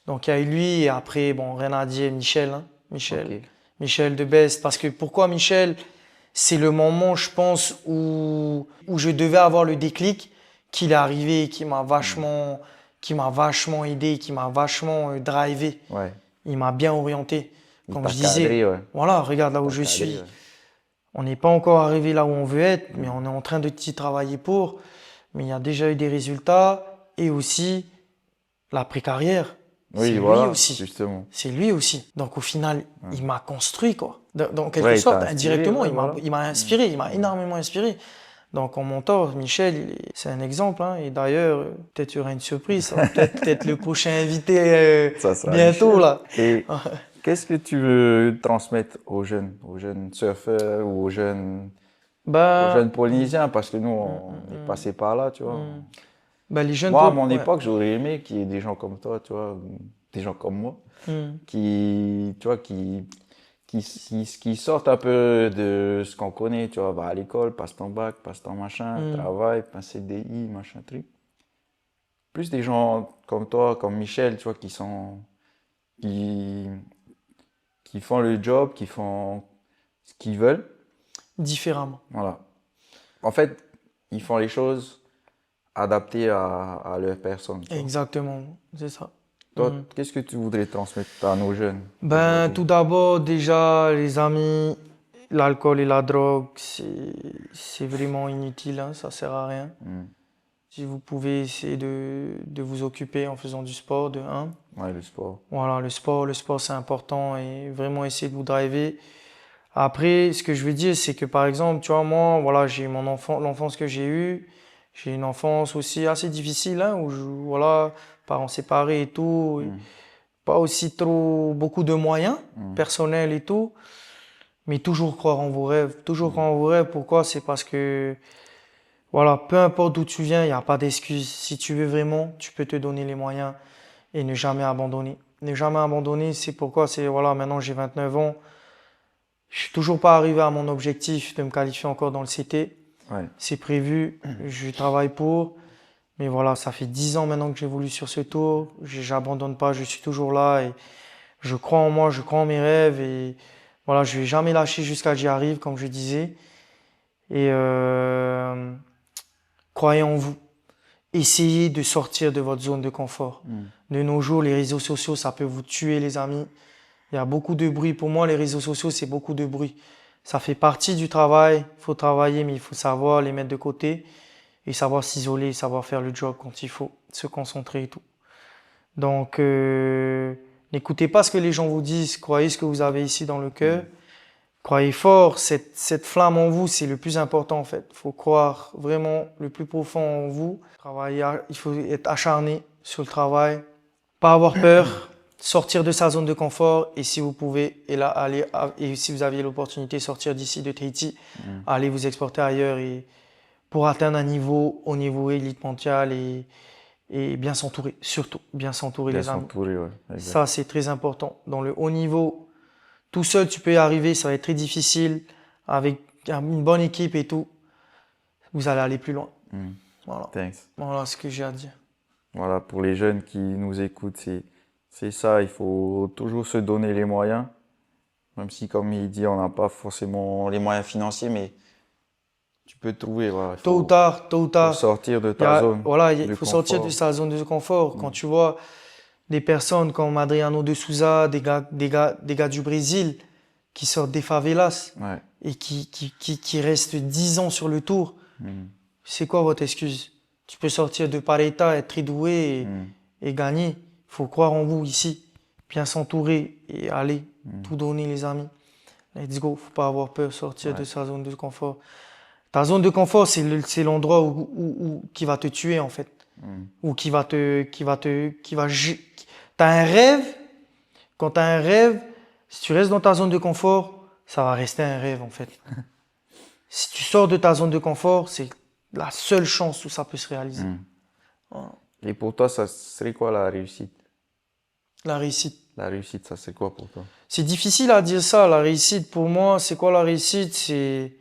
Donc, il y a eu lui et après, bon, rien à dire, Michel. Hein. Michel. Ok. Michel de Best. Parce que pourquoi Michel? C'est le moment, je pense, où je devais avoir le déclic qu'il est arrivé, qui m'a vachement aidé, qui m'a vachement drivé. Ouais. Il m'a bien orienté. Il Comme t'a je disais, cadré, ouais. voilà, regarde là où T'as je cadré, suis. ouais. On n'est pas encore arrivé là où on veut être, mais on est en train de t'y travailler pour. Mais il y a déjà eu des résultats et aussi la pré-carrière. C'est Oui, lui voilà, aussi. justement. C'est lui aussi. Donc au final, il m'a construit, quoi. Dans quelque Ouais, il sorte, t'a inspiré, indirectement, ouais, il m'a voilà. inspiré, il m'a énormément inspiré. Donc en mentor, Michel, c'est un exemple. Hein. Et d'ailleurs, peut-être il y aura une surprise. Ça va peut-être le prochain invité Ça sera bientôt, Michel. là. Et qu'est-ce que tu veux transmettre aux jeunes surfeurs ou aux jeunes aux Ben, jeunes Polynésiens, parce que nous, on est passé par là, tu vois. ben, les jeunes Moi, à Paul, mon ouais. époque, j'aurais aimé qu'il y ait des gens comme toi, tu vois, ou des gens comme moi, Hmm. tu vois, qui sortent un peu de ce qu'on connaît, tu vois, va à l'école, passe ton bac, passe ton machin, Hmm. travail, passe CDI, machin truc. Plus des gens comme toi, comme Michel, tu vois, qui, qui font le job, qui font ce qu'ils veulent. Différemment. Voilà. En fait, ils font les choses adaptées à leur personne, tu vois. Exactement, c'est ça. Toi, Hmm. qu'est-ce que tu voudrais transmettre à nos jeunes Ben, aujourd'hui? tout d'abord, déjà, les amis, l'alcool et la drogue, c'est vraiment inutile, hein, ça sert à rien. Hmm. Si vous pouvez essayer de vous occuper en faisant du sport, de un. Ouais, le sport. Voilà, le sport c'est important et vraiment essayer de vous driver. Après, ce que je veux dire, c'est que par exemple, tu vois, moi, voilà, j'ai mon enfant, l'enfance que j'ai une enfance aussi assez difficile, hein, où voilà, parents séparés et tout, et Hmm. pas aussi trop, beaucoup de moyens Hmm. personnels et tout, mais toujours croire en vos rêves, toujours Hmm. croire en vos rêves. Pourquoi? C'est parce que, voilà, peu importe d'où tu viens, il n'y a pas d'excuse. Si tu veux vraiment, tu peux te donner les moyens et ne jamais abandonner. Ne jamais abandonner, c'est pourquoi c'est, voilà, maintenant j'ai 29 ans. Je suis toujours pas arrivé à mon objectif de me qualifier encore dans le CT. Ouais. C'est prévu, je travaille pour. Mais voilà, ça fait 10 ans maintenant que j'évolue sur ce tour. J'abandonne pas, je suis toujours là et je crois en moi, je crois en mes rêves et voilà, je vais jamais lâcher jusqu'à ce que j'y arrive, comme je disais. Et croyez en vous. Essayez de sortir de votre zone de confort. Hmm. De nos jours, les réseaux sociaux, ça peut vous tuer, les amis. Il y a beaucoup de bruit. Pour moi, les réseaux sociaux, c'est beaucoup de bruit. Ça fait partie du travail. Il faut travailler, mais il faut savoir les mettre de côté et savoir s'isoler, savoir faire le job quand il faut, se concentrer et tout. Donc, n'écoutez pas ce que les gens vous disent. Croyez ce que vous avez ici dans le cœur. Hmm. Croyez fort. Cette flamme en vous, c'est le plus important en fait. Il faut croire vraiment le plus profond en vous. Travailler, il faut être acharné sur le travail. Pas avoir peur, sortir de sa zone de confort et si vous pouvez, et là, aller, et si vous aviez l'opportunité de sortir d'ici de Tahiti, Hmm. aller vous exporter ailleurs et pour atteindre un niveau au niveau élite mondiale et bien s'entourer, surtout bien s'entourer Bien les amis. s'entourer, ouais, exact. Ça, c'est très important. Dans le haut niveau, tout seul, tu peux y arriver, ça va être très difficile. Avec une bonne équipe et tout, vous allez aller plus loin. Hmm. Voilà, Thanks. voilà ce que j'ai à dire. Voilà, pour les jeunes qui nous écoutent, c'est ça, il faut toujours se donner les moyens. Même si, comme il dit, on n'a pas forcément les moyens financiers, mais tu peux trouver, voilà, Tôt ou faut tard, sortir de ta zone voilà, il de faut sortir de confort. sa zone de confort. Quand Mm. tu vois des personnes comme Adriano de Souza, des gars du Brésil qui sortent des favelas Ouais. et qui restent 10 ans sur le tour, Mm. c'est quoi votre excuse? Tu peux sortir de Pareta, être très doué Mm. et gagner. Il faut croire en vous ici, bien s'entourer et aller Mm. tout donner les amis. Let's go, faut pas avoir peur, sortir de Ouais. sa zone de confort. Ta zone de confort, c'est l'endroit qui va te tuer en fait, Mm. ou t'as un rêve. Quand t'as un rêve, si tu restes dans ta zone de confort, ça va rester un rêve en fait. Si tu sors de ta zone de confort, c'est la seule chance où ça peut se réaliser. Mm. Voilà. Et pour toi, ça serait quoi la réussite? La réussite. La réussite, ça serait quoi pour toi? C'est difficile à dire ça. La réussite, pour moi, c'est quoi la réussite? C'est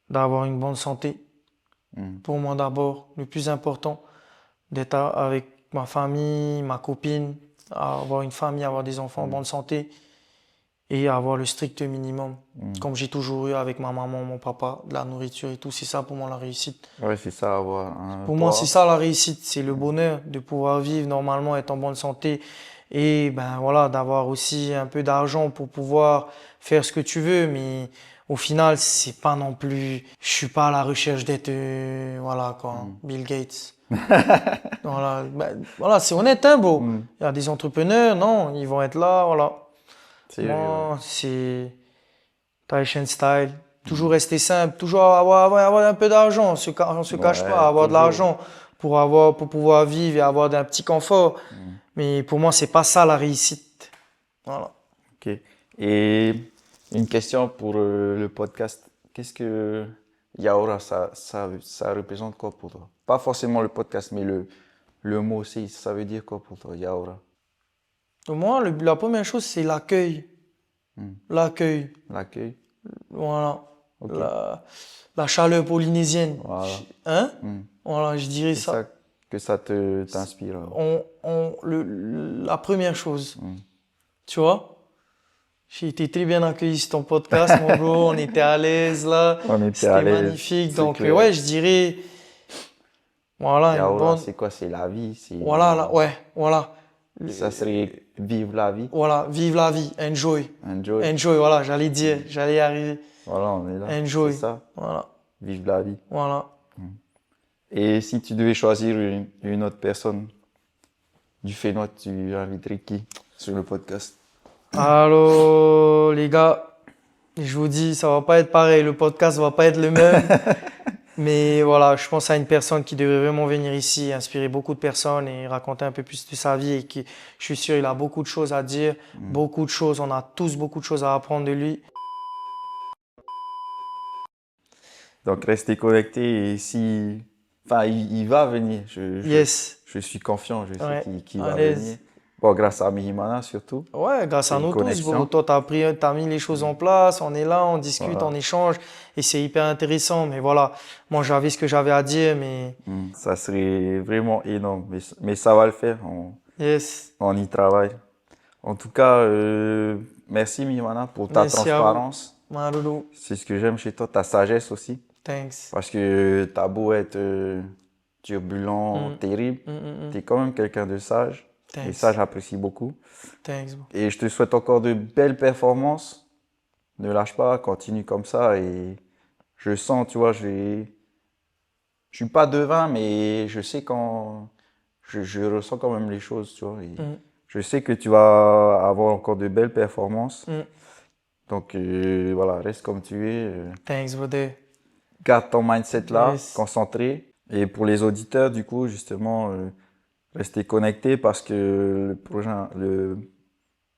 d'avoir une bonne santé. Mm. Pour moi d'abord, le plus important, d'être avec ma famille, ma copine, avoir une famille, avoir des enfants en Mm. bonne santé et avoir le strict minimum. Mm. Comme j'ai toujours eu avec ma maman, mon papa, de la nourriture et tout, c'est ça pour moi la réussite. Ouais, c'est ça, avoir un Pour moi, c'est toit. ça la réussite, c'est le bonheur de pouvoir vivre normalement, être en bonne santé et ben voilà, d'avoir aussi un peu d'argent pour pouvoir faire ce que tu veux, mais au final, c'est pas non plus, je suis pas à la recherche d'être voilà quoi, Mm. Bill Gates. Voilà, ben, voilà, c'est honnête hein, bro. Mm. Il y a des entrepreneurs, non, ils vont être là, voilà. C'est vrai, ouais. Moi, c'est Tahitian style. Toujours rester simple, toujours avoir un peu d'argent. On se cache pas, Ouais, avoir de toujours. l'argent pour pouvoir vivre et avoir un petit confort. Mm. Mais pour moi, c'est pas ça la réussite. Voilà. Ok. Et une question pour le podcast. qu'est-ce que Yaoura, ça représente quoi pour toi? Pas forcément le podcast, mais le mot aussi, ça veut dire quoi pour toi, Yaoura? Moi, la première chose, c'est l'accueil. Hmm. L'accueil. L'accueil? Voilà. Ok. La chaleur polynésienne. Voilà. Hein? Hmm. Voilà, je dirais C'est ça. ça que ça t'inspire. La première chose, Hmm. tu vois? J'ai été très bien accueilli sur ton podcast, mon bro. On était à l'aise là. On était à C'était l'aise, magnifique. c'est Donc, clair. ouais, je dirais, voilà, une Yaoura, bonne. c'est quoi? C'est la vie. Voilà, ouais, voilà. Ça serait vivre la vie. Voilà, vive la vie, enjoy. Enjoy. Enjoy, voilà, j'allais dire, j'allais y arriver. Voilà, on est là. Enjoy. C'est ça. Voilà, Vivre la vie. voilà. Et si tu devais choisir une autre personne du Fénois, tu inviterais qui sur le podcast? Alors, les gars, je vous dis, ça va pas être pareil. Le podcast va pas être le même. Mais voilà, je pense à une personne qui devrait vraiment venir ici, inspirer beaucoup de personnes et raconter un peu plus de sa vie et qui, je suis sûr, il a beaucoup de choses à dire, beaucoup de choses. On a tous beaucoup de choses à apprendre de lui. Donc, restez connectés et si... Enfin, il va venir. Yes. Je suis confiant, je sais Ouais, qu'il à va l'aise. venir. Bon, grâce à Mihimana surtout. Ouais, grâce C'est à une nous tous, connexion. bro. Toi, t'as mis les choses en place, on est là, on discute, Voilà. on échange et c'est hyper intéressant. Mais voilà, moi, j'avais ce que j'avais à dire, mais Ça serait vraiment énorme. Mais ça va le faire. yes. On y travaille. En tout cas, merci Mihimana pour ta Merci à vous. transparence. Maroulou, C'est ce que j'aime chez toi, ta sagesse aussi. thanks. Parce que t'as beau être turbulent, terrible, t'es quand même quelqu'un de sage. Et Thanks. ça, j'apprécie beaucoup. Thanks, bro. Et je te souhaite encore de belles performances. Ne lâche pas, continue comme ça. Et je sens, tu vois, je suis pas devin, mais je sais quand... Je ressens quand même les choses, tu vois. Et je sais que tu vas avoir encore de belles performances. Donc, voilà, reste comme tu es. Thanks, brother. Garde ton mindset là, Yes. concentré. Et pour les auditeurs, du coup, justement, restez connectés parce que le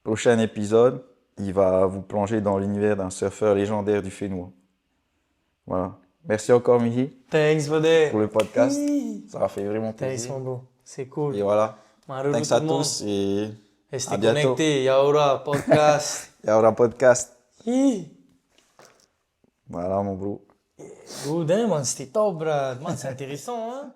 prochain épisode, il va vous plonger dans l'univers d'un surfeur légendaire du Fénois. Voilà. Merci encore, Mihi, Thanks, brother. pour le podcast. Ça m'a fait vraiment Thanks, plaisir. mon bro. C'est cool. Et voilà. Maroulou, Thanks tout à le monde. tous et Restez à bientôt. connectés. Yaoura, podcast. Il y aura un podcast. Hi. Voilà, mon bro. Good, hein, man. C'était top, bro. Man, c'est intéressant, hein.